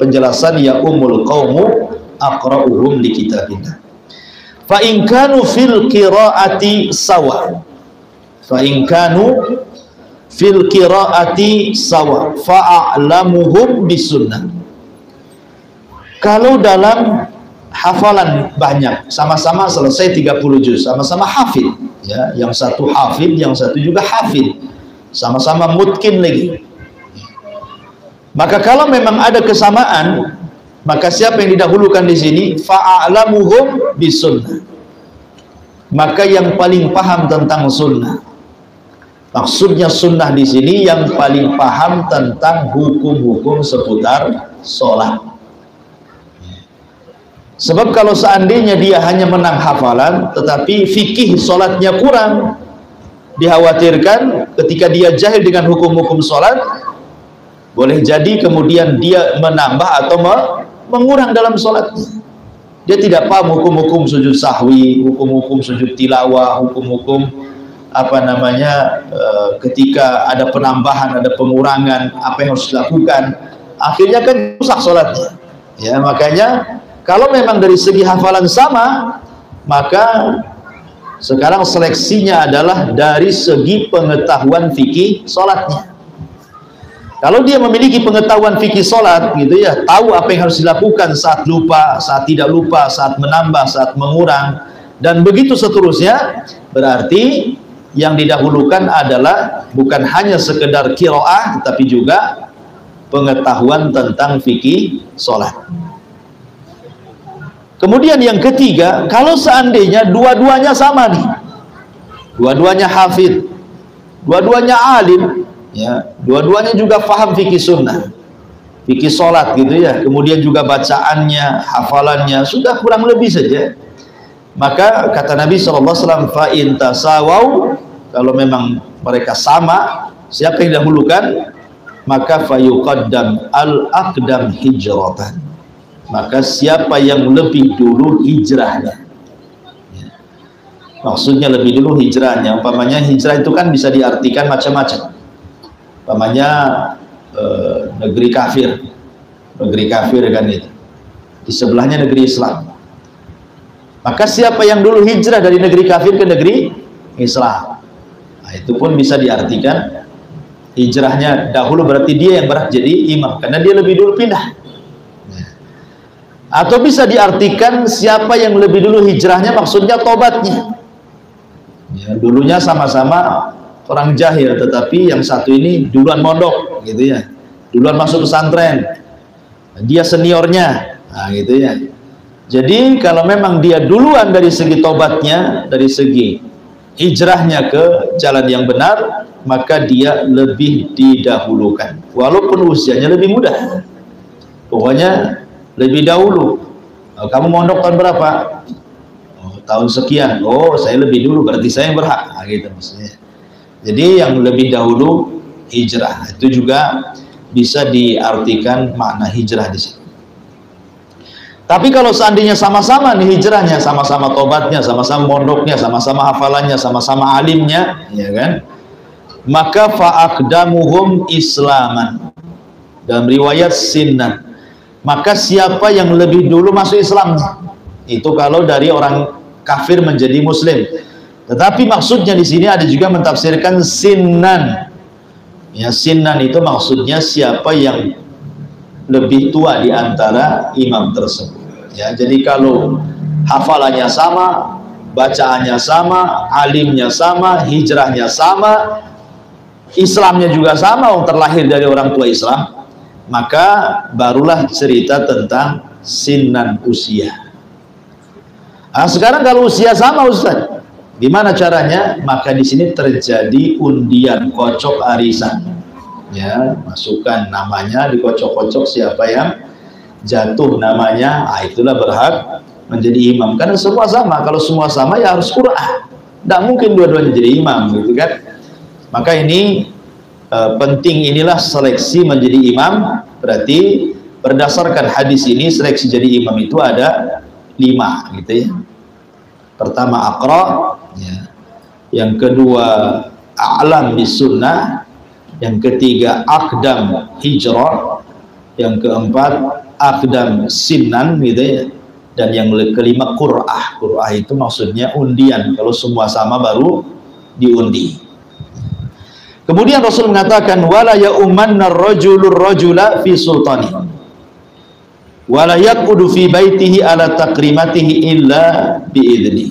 penjelasan ya umul qaumu aqra'uhum li kitabillah. Fa in kanu fil qiraati sawa. Fa in kanu fil qiraati sawa fa'alamuhum bisunnah. Kalau dalam hafalan banyak, sama-sama selesai 30 juz, sama-sama hafid ya, yang satu hafid, yang satu juga hafid, sama-sama mutkin lagi. Maka kalau memang ada kesamaan, maka siapa yang didahulukan di sini? Fa'alamuhum bisunnah. Maka yang paling paham tentang sunnah. Maksudnya sunnah di sini yang paling paham tentang hukum-hukum seputar sholat. Sebab kalau seandainya dia hanya menang hafalan, tetapi fikih sholatnya kurang, dikhawatirkan ketika dia jahil dengan hukum-hukum sholat, boleh jadi kemudian dia menambah atau mengurang dalam sholatnya. Dia tidak paham hukum-hukum sujud sahwi, hukum-hukum sujud tilawah, hukum-hukum ketika ada penambahan, ada pengurangan, apa yang harus dilakukan, akhirnya kan rusak sholatnya ya. Makanya kalau memang dari segi hafalan sama, maka sekarang seleksinya adalah dari segi pengetahuan fikih sholatnya. Kalau dia memiliki pengetahuan fikih sholat gitu ya, tahu apa yang harus dilakukan saat lupa, saat tidak lupa, saat menambah, saat mengurang, dan begitu seterusnya, berarti yang didahulukan adalah bukan hanya sekedar qiraah, tetapi juga pengetahuan tentang fikih sholat. Kemudian yang ketiga, kalau seandainya dua-duanya sama nih, dua-duanya hafid, dua-duanya alim, ya, dua-duanya juga paham fikih sunnah, fikih sholat gitu ya, kemudian juga bacaannya, hafalannya sudah kurang lebih saja, maka kata Nabi SAW, fa in tasawau, kalau memang mereka sama, siapa yang dahulukan? Maka fayuqaddam al-aqdam hijratan, maka siapa yang lebih dulu hijrahnya. Maksudnya lebih dulu hijrahnya, umpamanya hijrah itu kan bisa diartikan macam-macam. Umpamanya negeri kafir kan itu, di sebelahnya negeri Islam. Maka siapa yang dulu hijrah dari negeri kafir ke negeri Islam, nah, itu pun bisa diartikan hijrahnya dahulu, berarti dia yang berhak jadi imam karena dia lebih dulu pindah. Atau bisa diartikan siapa yang lebih dulu hijrahnya, maksudnya tobatnya ya, dulunya sama-sama orang jahil, tetapi yang satu ini duluan mondok gitu ya, duluan masuk pesantren, dia seniornya, nah gitu ya. Jadi kalau memang dia duluan dari segi tobatnya, dari segi hijrahnya ke jalan yang benar, maka dia lebih didahulukan walaupun usianya lebih muda. Pokoknya lebih dahulu. Kamu mondok tahun berapa? Oh, tahun sekian. Oh, saya lebih dulu, berarti saya yang berhak. Nah, gitu maksudnya. Jadi yang lebih dahulu hijrah, itu juga bisa diartikan makna hijrah di sini. Tapi kalau seandainya sama-sama nih hijrahnya, sama-sama tobatnya, sama-sama mondoknya, sama-sama hafalannya, sama-sama alimnya, ya kan? Maka fa'aqdamuhum islaman. Dalam riwayat sinnan, maka siapa yang lebih dulu masuk Islam, itu kalau dari orang kafir menjadi muslim. Tetapi maksudnya di sini ada juga mentafsirkan sinnan. Ya, sinnan itu maksudnya siapa yang lebih tua di antara imam tersebut. Ya, jadi kalau hafalannya sama, bacaannya sama, alimnya sama, hijrahnya sama, Islamnya juga sama, terlahir dari orang tua Islam, maka barulah cerita tentang sinan usia. Nah, sekarang kalau usia sama Ustaz, gimana caranya? Maka di sini terjadi undian kocok arisan. Ya, masukkan namanya, dikocok-kocok siapa yang jatuh namanya, itulah berhak menjadi imam. Karena semua sama. Kalau semua sama ya harus Qur'an. Tidak mungkin dua-duanya jadi imam, gitu kan? Maka ini penting, inilah seleksi menjadi imam. Berarti berdasarkan hadis ini seleksi jadi imam itu ada 5, gitu ya. Pertama aqra, ya. Yang kedua a'lam bis sunnah, yang ketiga aqdam hijrah, yang keempat aqdam sinan, gitu ya. Dan yang kelima qur'ah. Qur'ah itu maksudnya undian. Kalau semua sama baru diundi. Kemudian Rasul mengatakan wala ya'umanna ar-rajulur rajula fi sultani wala yaqudu fi baitihi ala takrimatihi illa biidni.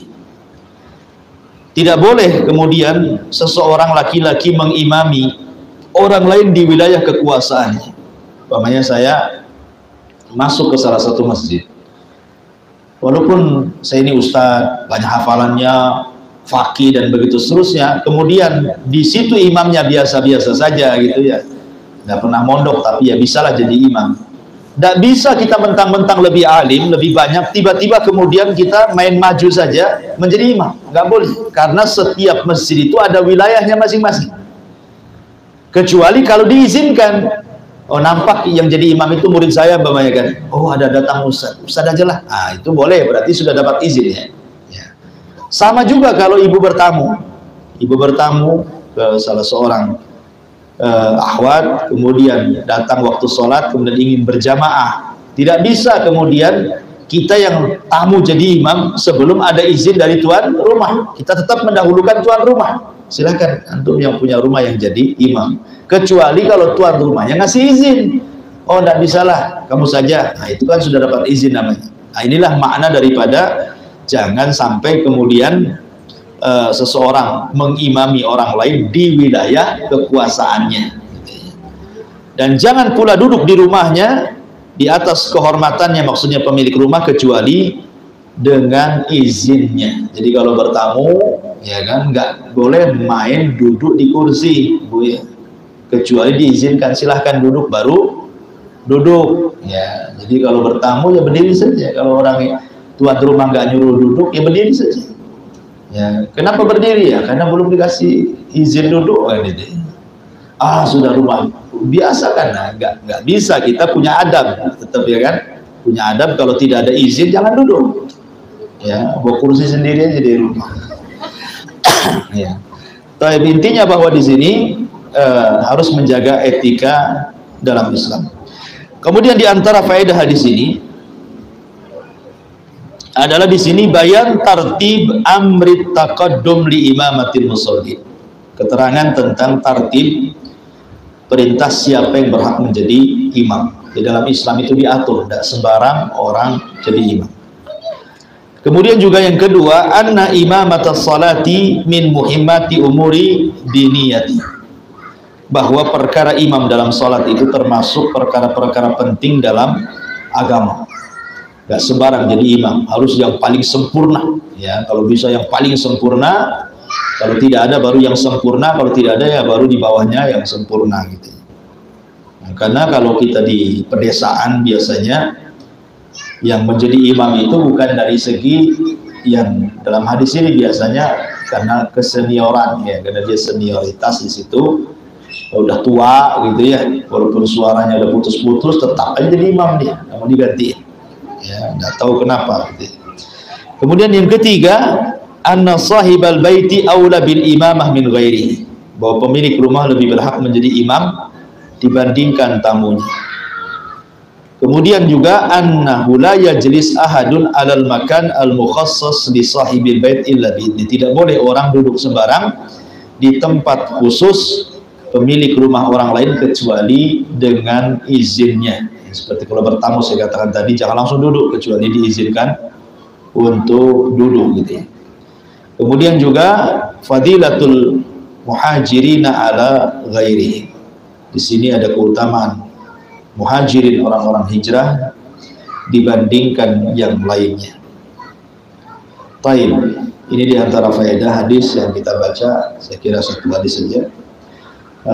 Tidak boleh kemudian seseorang laki-laki mengimami orang lain di wilayah kekuasaannya. Umpamanya saya masuk ke salah satu masjid, walaupun saya ini ustadz, banyak hafalannya, faqih dan begitu seterusnya, kemudian di situ imamnya biasa-biasa saja, gitu ya, nggak pernah mondok, tapi ya bisalah jadi imam. Tidak bisa kita mentang-mentang lebih alim, lebih banyak, tiba-tiba kemudian kita main maju saja menjadi imam. Nggak boleh, karena setiap masjid itu ada wilayahnya masing-masing. Kecuali kalau diizinkan. Oh, nampak yang jadi imam itu murid saya, umpamanya kan, oh ada datang ustadz aja lah, itu boleh, berarti sudah dapat izin ya. Sama juga kalau ibu bertamu ke salah seorang akhwat, kemudian datang waktu sholat, kemudian ingin berjamaah, tidak bisa kemudian kita yang tamu jadi imam sebelum ada izin dari tuan rumah. Kita tetap mendahulukan tuan rumah. Silakan antum yang punya rumah yang jadi imam, kecuali kalau tuan rumahnya ngasih izin. Oh, tidak bisalah, kamu saja. Nah, itu kan sudah dapat izin namanya. Nah, inilah makna daripada jangan sampai kemudian seseorang mengimami orang lain di wilayah kekuasaannya. Dan jangan pula duduk di rumahnya di atas kehormatannya, maksudnya pemilik rumah, kecuali dengan izinnya. Jadi kalau bertamu, ya kan, nggak boleh main duduk di kursi, Bu, ya. Kecuali diizinkan, silahkan duduk, baru duduk. Ya, jadi kalau bertamu ya berdiri saja. Kalau orang tuan rumah nggak nyuruh duduk, ya berdiri saja. Ya, kenapa berdiri? Ya karena belum dikasih izin duduk, kan itu. Sudah rumah biasa kan, nah, nggak bisa, kita punya adab, tetap ya kan, punya adab. Kalau tidak ada izin jangan duduk. Ya, bawa kursi sendiri aja di rumah. Ya. Tapi intinya bahwa di sini harus menjaga etika dalam Islam. Kemudian di antara faedah hadis ini adalah di sini bayan tartib amrit taqaddum li imamatil musallin. Keterangan tentang tartib, perintah siapa yang berhak menjadi imam. Di dalam Islam itu diatur, tidak sembarang orang jadi imam. Kemudian juga yang kedua, anna imamatas salati min muhimmati umuri diniyati. Bahwa perkara imam dalam salat itu termasuk perkara-perkara penting dalam agama. Gak sembarang jadi imam, harus yang paling sempurna, ya. Kalau bisa yang paling sempurna, kalau tidak ada baru yang sempurna, kalau tidak ada ya baru di bawahnya yang sempurna, gitu. Nah, karena kalau kita di pedesaan biasanya yang menjadi imam itu bukan dari segi yang dalam hadis ini, biasanya karena kesenioran, ya, karena dia senioritas di situ, udah tua gitu ya, walaupun suaranya udah putus-putus tetap aja jadi imam dia, nggak mau diganti. Ya, nggak tahu kenapa. Kemudian yang ketiga, anna sahibal baiti aula bil imamah min ghairi, bahwa pemilik rumah lebih berhak menjadi imam dibandingkan tamunya. Kemudian juga annahu la yajlis ahadun alal makan al mukhassas li sahibil bait illa bi, tidak boleh orang duduk sembarang di tempat khusus pemilik rumah orang lain kecuali dengan izinnya. Seperti kalau bertamu saya katakan tadi, jangan langsung duduk kecuali diizinkan untuk duduk, gitu ya. Kemudian juga fadilatul muhajirina ala ghairihi. Di sini ada keutamaan muhajirin, orang-orang hijrah, dibandingkan yang lainnya. Taib, ini diantara faedah hadis yang kita baca. Saya kira satu hadis saja.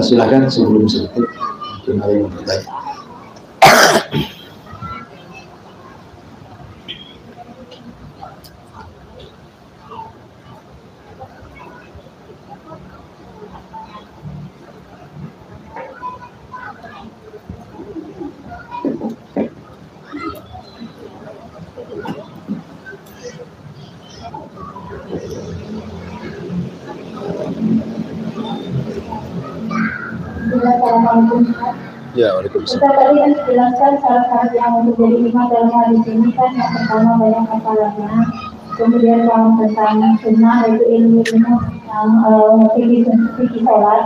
Silakan sebelum sedikit mungkin ada yang bertanya. Assalamualaikum. Ya, waalaikumsalam. Kita tadi kan jelaskan syarat-syarat yang untuk jadi imam dalam hadis ini kan yang pertama banyak hafalannya, kemudian yang tentang sunnah yaitu ilmu yang fikih sholat,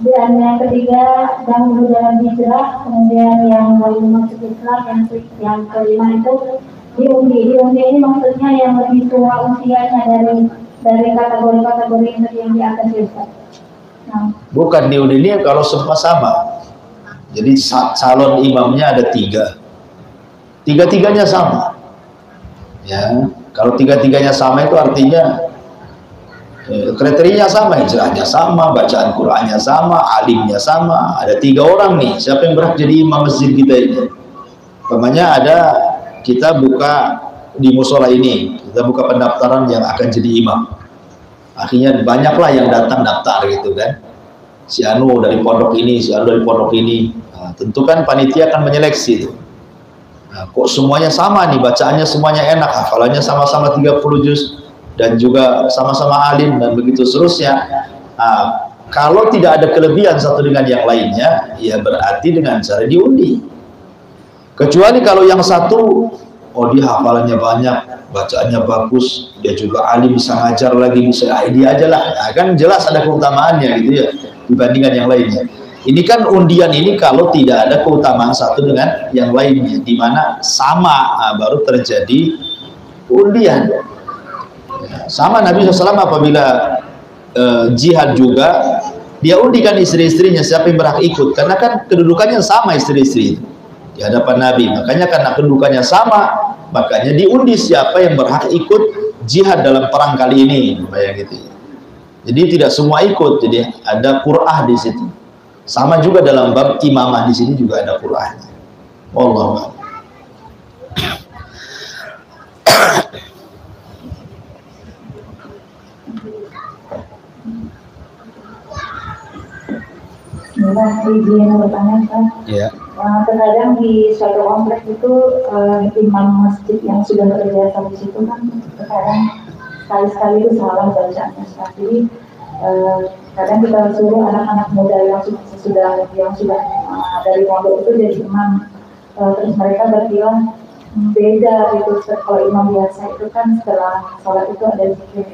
dan yang ketiga dahulu dalam hijrah, kemudian yang baru masuk Islam, yang kelima itu diundi. Diundi ini maksudnya yang lebih tua usianya dari kategori-kategori yang di atas itu. Bukan diundi ini kalau semua sama. Jadi calon imamnya ada tiga-tiganya sama. Ya, kalau tiga-tiganya sama itu artinya kriterianya sama, hijrahnya sama, bacaan Qur'annya sama, alimnya sama. Ada 3 orang nih. Siapa yang berhak jadi imam masjid kita ini? Namanya ada, kita buka di musola ini, kita buka pendaftaran yang akan jadi imam. Akhirnya banyaklah yang datang daftar gitu kan. Si Anu dari pondok ini, si Anu dari pondok ini. Nah, tentu kan panitia akan menyeleksi itu. Nah, kok semuanya sama nih, bacaannya semuanya enak, hafalannya sama-sama 30 juz dan juga sama-sama alim dan begitu seterusnya. Nah, kalau tidak ada kelebihan satu dengan yang lainnya, ya berarti dengan cara diundi. Kecuali kalau yang satu, oh dia hafalannya banyak, bacaannya bagus, dia juga alim, bisa ngajar lagi, bisa dia aja lah. Nah, kan jelas ada keutamaannya gitu ya dibandingkan yang lainnya. Ini kan undian ini kalau tidak ada keutamaan satu dengan yang lainnya, di mana sama, baru terjadi undian. Sama Nabi SAW apabila jihad juga, dia undikan istri-istrinya siapa yang berhak ikut, karena kan kedudukannya sama istri-istri itu di hadapan Nabi. Makanya karena kedudukannya sama, makanya diundi siapa yang berhak ikut jihad dalam perang kali ini, kayak gitu. Jadi tidak semua ikut, jadi ada qur'ah di situ. Sama juga dalam bab imamah, di sini juga ada qur'ahnya. Wallahu a'lam. Izin bertanya kan? Ya. Terkadang di suatu kompleks itu imam masjid yang sudah bekerja di situ kan terkadang sekali-sekali itu salah bacaannya. Jadi kadang kita suruh anak-anak muda yang sudah dari pondok itu jadi imam, terus mereka berbilang beda itu. Kalau imam biasa itu kan setelah sholat itu ada zikir.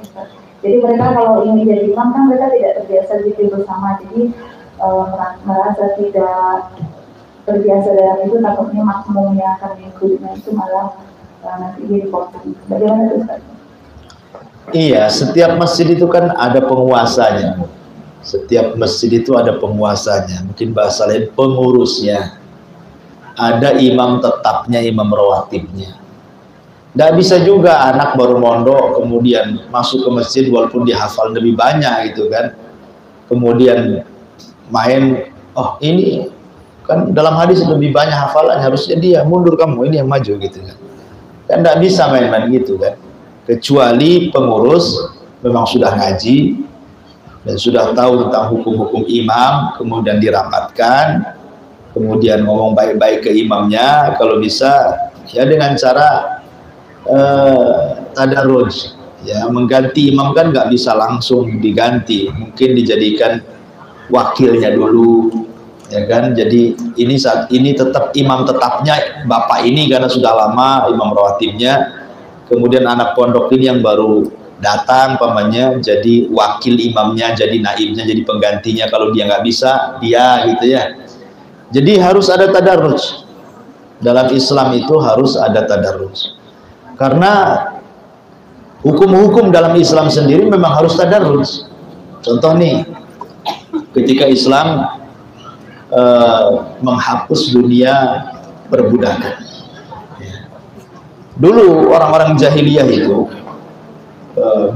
Jadi mereka kalau ingin jadi imam kan mereka tidak terbiasa zikir bersama, jadi merasa tidak terbiasa dalam itu, takutnya makmumnya akan mengikutinya itu malah nanti jadi potong. Bagaimana itu Ustaz? Iya, setiap masjid itu kan ada penguasanya. Setiap masjid itu ada penguasanya. Mungkin bahasa lain pengurusnya. Ada imam tetapnya, imam rawatibnya. Tidak bisa juga anak baru mondok kemudian masuk ke masjid walaupun dia hafal lebih banyak gitu kan. Kemudian main, oh ini kan dalam hadis lebih banyak hafalan, harusnya dia, mundur kamu, ini yang maju gitu kan. Kan tidak bisa main-main gitu kan. Kecuali pengurus memang sudah ngaji dan sudah tahu tentang hukum-hukum imam, kemudian dirapatkan, kemudian ngomong baik-baik ke imamnya, kalau bisa ya dengan cara tadarruj, ya mengganti imam kan nggak bisa langsung diganti, mungkin dijadikan wakilnya dulu, ya kan. Jadi ini saat ini tetap imam tetapnya bapak ini karena sudah lama imam rawatibnya, kemudian anak pondok ini yang baru datang pamannya jadi wakil imamnya, jadi naibnya, jadi penggantinya kalau dia nggak bisa dia gitu ya. Jadi harus ada tadarruj dalam Islam, itu harus ada tadarruj karena Hukum-hukum dalam Islam sendiri memang harus tadarruj. Contoh nih, ketika Islam menghapus dunia perbudakan. Dulu orang-orang jahiliyah itu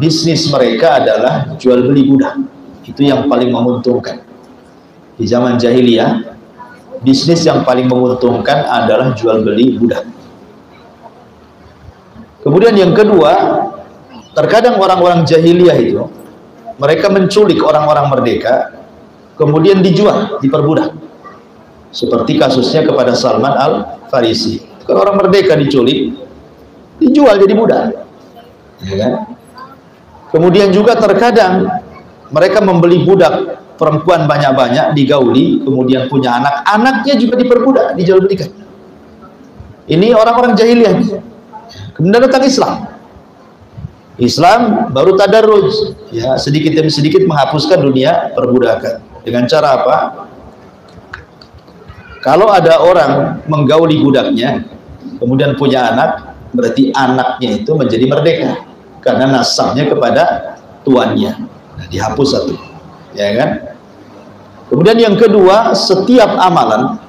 bisnis mereka adalah jual beli budak. Itu yang paling menguntungkan. Di zaman jahiliyah, bisnis yang paling menguntungkan adalah jual beli budak. Kemudian yang kedua, terkadang orang-orang jahiliyah itu mereka menculik orang-orang merdeka, kemudian dijual, diperbudak. Seperti kasusnya kepada Salman Al-Farisi. Kalau orang merdeka diculik, dijual jadi budak. Ya kan? Kemudian juga terkadang mereka membeli budak perempuan banyak-banyak, digauli, kemudian punya anak, anaknya juga diperbudak, dijual belikan. Ini orang-orang jahiliyah. Kemudian datang Islam. Islam baru tadarruj, ya, sedikit demi sedikit menghapuskan dunia perbudakan. Dengan cara apa? Kalau ada orang menggauli budaknya, kemudian punya anak, berarti anaknya itu menjadi merdeka karena nasabnya kepada tuannya. Nah, dihapus satu, ya kan? Kemudian yang kedua, setiap amalan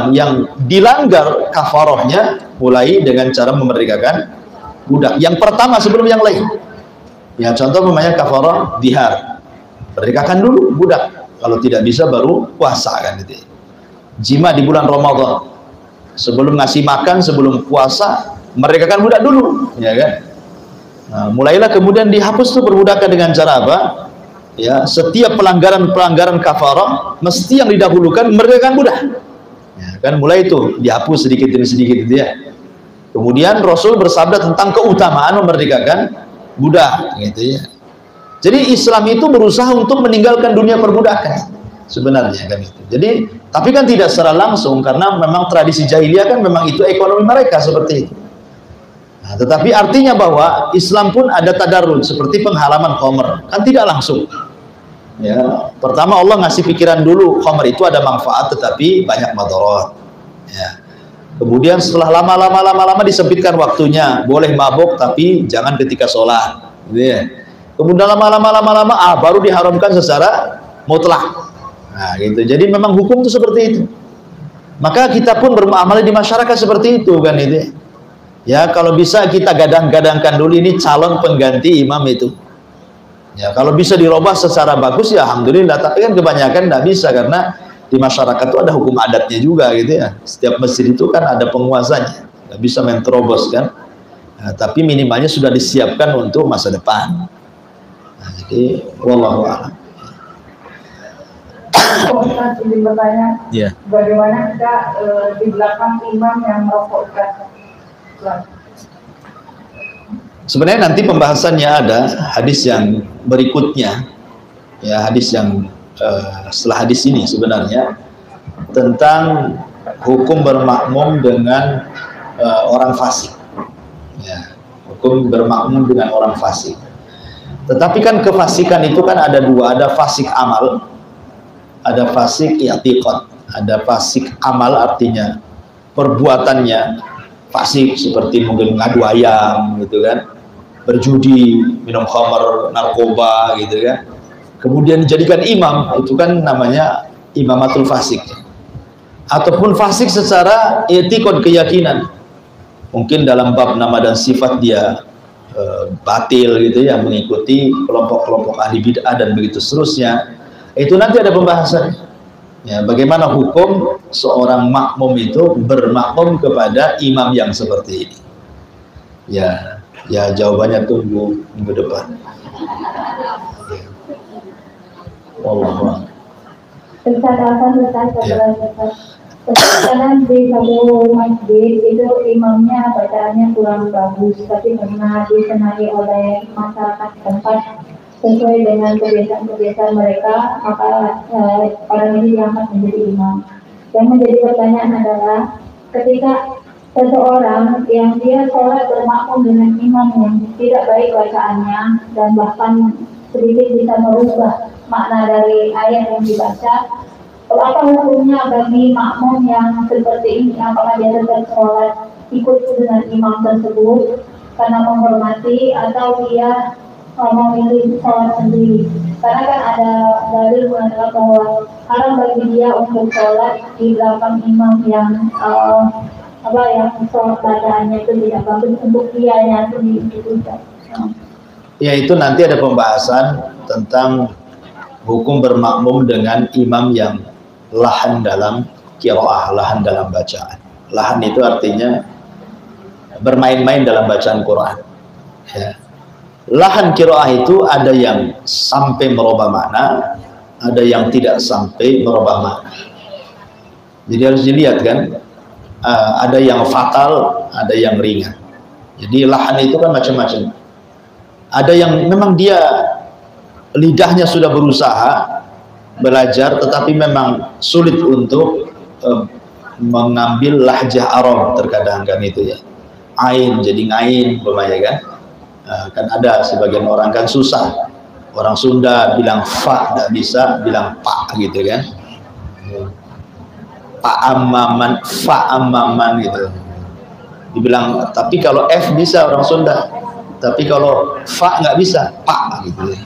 yang dilanggar kafarohnya mulai dengan cara memerdekakan budak. Yang pertama sebelum yang lain. Ya, contoh namanya kafarah dihar. Merdekakan dulu budak. Kalau tidak bisa baru puasa kan gitu. Jima di bulan Ramadan. Sebelum ngasih makan, sebelum puasa, merdekakan budak dulu, ya kan? Nah, mulailah kemudian dihapus tuh perbudakan dengan cara apa? Ya, setiap pelanggaran kafarah mesti yang didahulukan merdekakan budak. Ya, kan mulai itu dihapus sedikit demi sedikit gitu ya. Kemudian Rasul bersabda tentang keutamaan memerdekakan budak, gitu ya. Jadi Islam itu berusaha untuk meninggalkan dunia perbudakan sebenarnya kan itu. Jadi tapi kan tidak secara langsung karena memang tradisi jahiliyah kan memang itu ekonomi mereka seperti itu. Nah, tetapi artinya bahwa Islam pun ada tadarruj seperti penghalaman khamr, kan tidak langsung. Ya, pertama Allah ngasih pikiran dulu khamr itu ada manfaat tetapi banyak madarat. Ya. Kemudian setelah lama-lama disempitkan waktunya, boleh mabuk tapi jangan ketika sholat. Gitu ya. Kemudian lama-lama baru diharamkan secara mutlak. Nah, gitu. Jadi memang hukum itu seperti itu. Maka kita pun beramal di masyarakat seperti itu kan itu. Ya, kalau bisa kita gadang-gadangkan dulu ini calon pengganti imam itu. Ya, kalau bisa dirubah secara bagus ya alhamdulillah, tapi kan kebanyakan tidak bisa karena di masyarakat itu ada hukum adatnya juga gitu ya. Setiap masjid itu kan ada penguasanya. Nggak bisa main terobos kan. Nah, tapi minimalnya sudah disiapkan untuk masa depan. Nah, jadi wallahu a'lam. Ustaz ingin bertanya, bagaimana kita di belakang imam yang merokokkan? Sebenarnya nanti pembahasannya ada hadis yang berikutnya, ya hadis yang setelah hadis ini sebenarnya tentang hukum bermakmum dengan orang fasik. Ya, hukum bermakmum dengan orang fasik. Tetapi kan kefasikan itu kan ada dua, ada fasik amal, ada fasik i'tiqad. Ada fasik amal artinya perbuatannya fasik seperti mungkin mengadu ayam gitu kan, berjudi, minum khamar, narkoba gitu kan. Kemudian dijadikan imam, itu kan namanya imamatul fasik. Ataupun fasik secara i'tiqad, keyakinan. Mungkin dalam bab nama dan sifat dia batil gitu ya, mengikuti kelompok-kelompok ahli bid'ah dan begitu seterusnya. Itu nanti ada pembahasan. Ya, bagaimana hukum seorang makmum itu bermakmum kepada imam yang seperti ini. Ya, jawabannya tunggu minggu depan. Wallahu a'lam. Kadang di satu masjid itu imamnya bacaannya kurang bagus, tapi karena disenangi oleh masyarakat tempat sesuai dengan kebiasaan mereka, maka orang ini diangkat menjadi imam. Yang menjadi pertanyaan adalah ketika seseorang yang dia sholat bermakmum dengan imam yang tidak baik bacaannya dan bahkan sedikit bisa merubah makna dari ayat yang dibaca, apa hukumnya bagi makmum yang seperti ini? Apakah dia tetap sholat ikut dengan imam tersebut karena menghormati atau dia memilih sholat sendiri. Karena kan ada dalil mengatakan bahwa haram bagi dia untuk sholat di belakang imam yang yang sholat bacaannya itu tidak bagus untuk dia yang sendiri itu. Ya, itu nanti ada pembahasan tentang hukum bermakmum dengan imam yang lahan dalam qiraah, lahan dalam bacaan. Lahan itu artinya bermain-main dalam bacaan Quran. Ya. Lahan qiraah itu ada yang sampai merubah makna, ada yang tidak sampai merubah makna. Jadi harus dilihat kan, ada yang fatal, ada yang ringan. Jadi lahan itu kan macam-macam. Ada yang memang dia lidahnya sudah berusaha belajar, tetapi memang sulit untuk mengambil lahjah Arab terkadang kan itu ya. Ain jadi ngain, umpamanya kan. Kan ada sebagian orang kan susah, orang Sunda bilang fa tidak bisa, bilang pak gitu kan, pak amaman, fa amaman gitu dibilang. Tapi kalau f bisa orang Sunda, tapi kalau fa nggak bisa, pak gitu.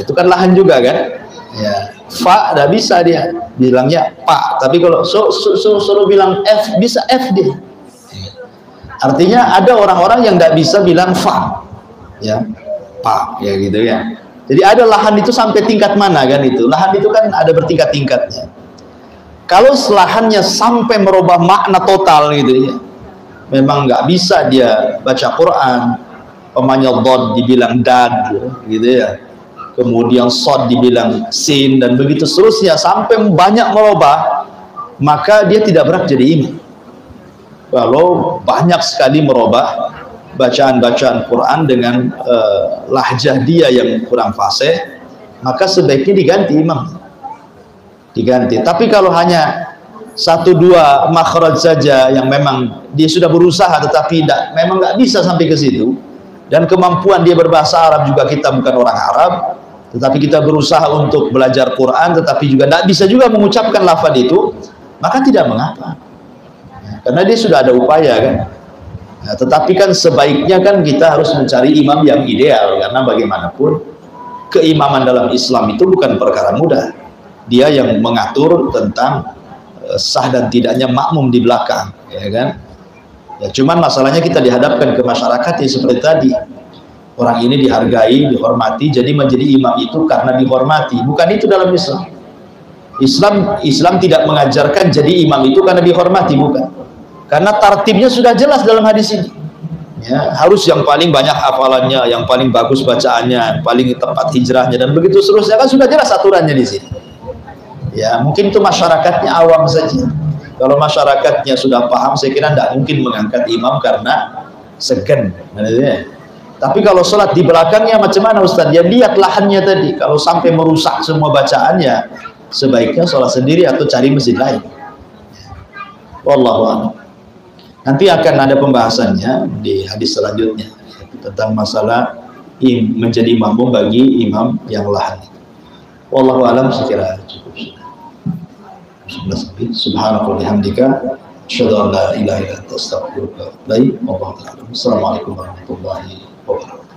Itu kan lahan juga kan ya. Fa tidak bisa, dia bilangnya pak, tapi kalau suruh bilang f, bisa f dia. Artinya ada orang-orang yang tidak bisa bilang fa ya, pak ya gitu ya. Jadi ada lahan itu sampai tingkat mana kan itu. Lahan itu kan ada bertingkat-tingkatnya. Kalau lahannya sampai merubah makna total gitu ya, memang nggak bisa dia baca Quran. Pemanya dod dibilang dad gitu ya, kemudian sod dibilang sin, dan begitu seterusnya sampai banyak merubah, maka dia tidak berhak jadi imam. Kalau banyak sekali merubah bacaan-bacaan Quran dengan lahjah dia yang kurang fasih, maka sebaiknya diganti imam, diganti. Tapi kalau hanya satu dua makhraj saja yang memang dia sudah berusaha tetapi memang nggak bisa sampai ke situ, dan kemampuan dia berbahasa Arab juga, kita bukan orang Arab, tetapi kita berusaha untuk belajar Quran tetapi juga tidak bisa juga mengucapkan lafaz itu, maka tidak mengapa ya, karena dia sudah ada upaya kan. Nah, tetapi kan sebaiknya kan kita harus mencari imam yang ideal, karena bagaimanapun keimaman dalam Islam itu bukan perkara mudah. Dia yang mengatur tentang sah dan tidaknya makmum di belakang, ya kan? Ya, cuman masalahnya kita dihadapkan ke masyarakat yang seperti tadi. Orang ini dihargai, dihormati, jadi menjadi imam itu karena dihormati. Bukan itu dalam Islam. Islam tidak mengajarkan jadi imam itu karena dihormati, bukan. Karena tartibnya sudah jelas dalam hadis ini ya, harus yang paling banyak hafalannya, yang paling bagus bacaannya, paling tepat hijrahnya, dan begitu seterusnya, kan sudah jelas aturannya di sini ya. Mungkin itu masyarakatnya awam saja. Kalau masyarakatnya sudah paham, saya kira tidak mungkin mengangkat imam karena segan. Tapi kalau sholat di belakangnya macam mana Ustaz? Ya lihat lahannya tadi, kalau sampai merusak semua bacaannya, sebaiknya sholat sendiri atau cari masjid lain. Wallahu a'lam. Nanti akan ada pembahasannya di hadis selanjutnya tentang masalah menjadi makmum bagi imam yang lahan. Wallahu a'lam, sekira cukup. Subhanallah bihamdika, asyhadu an la ilaha illa anta, astaghfiruka wa atubu ilaik. Assalamualaikum warahmatullahi wabarakatuh.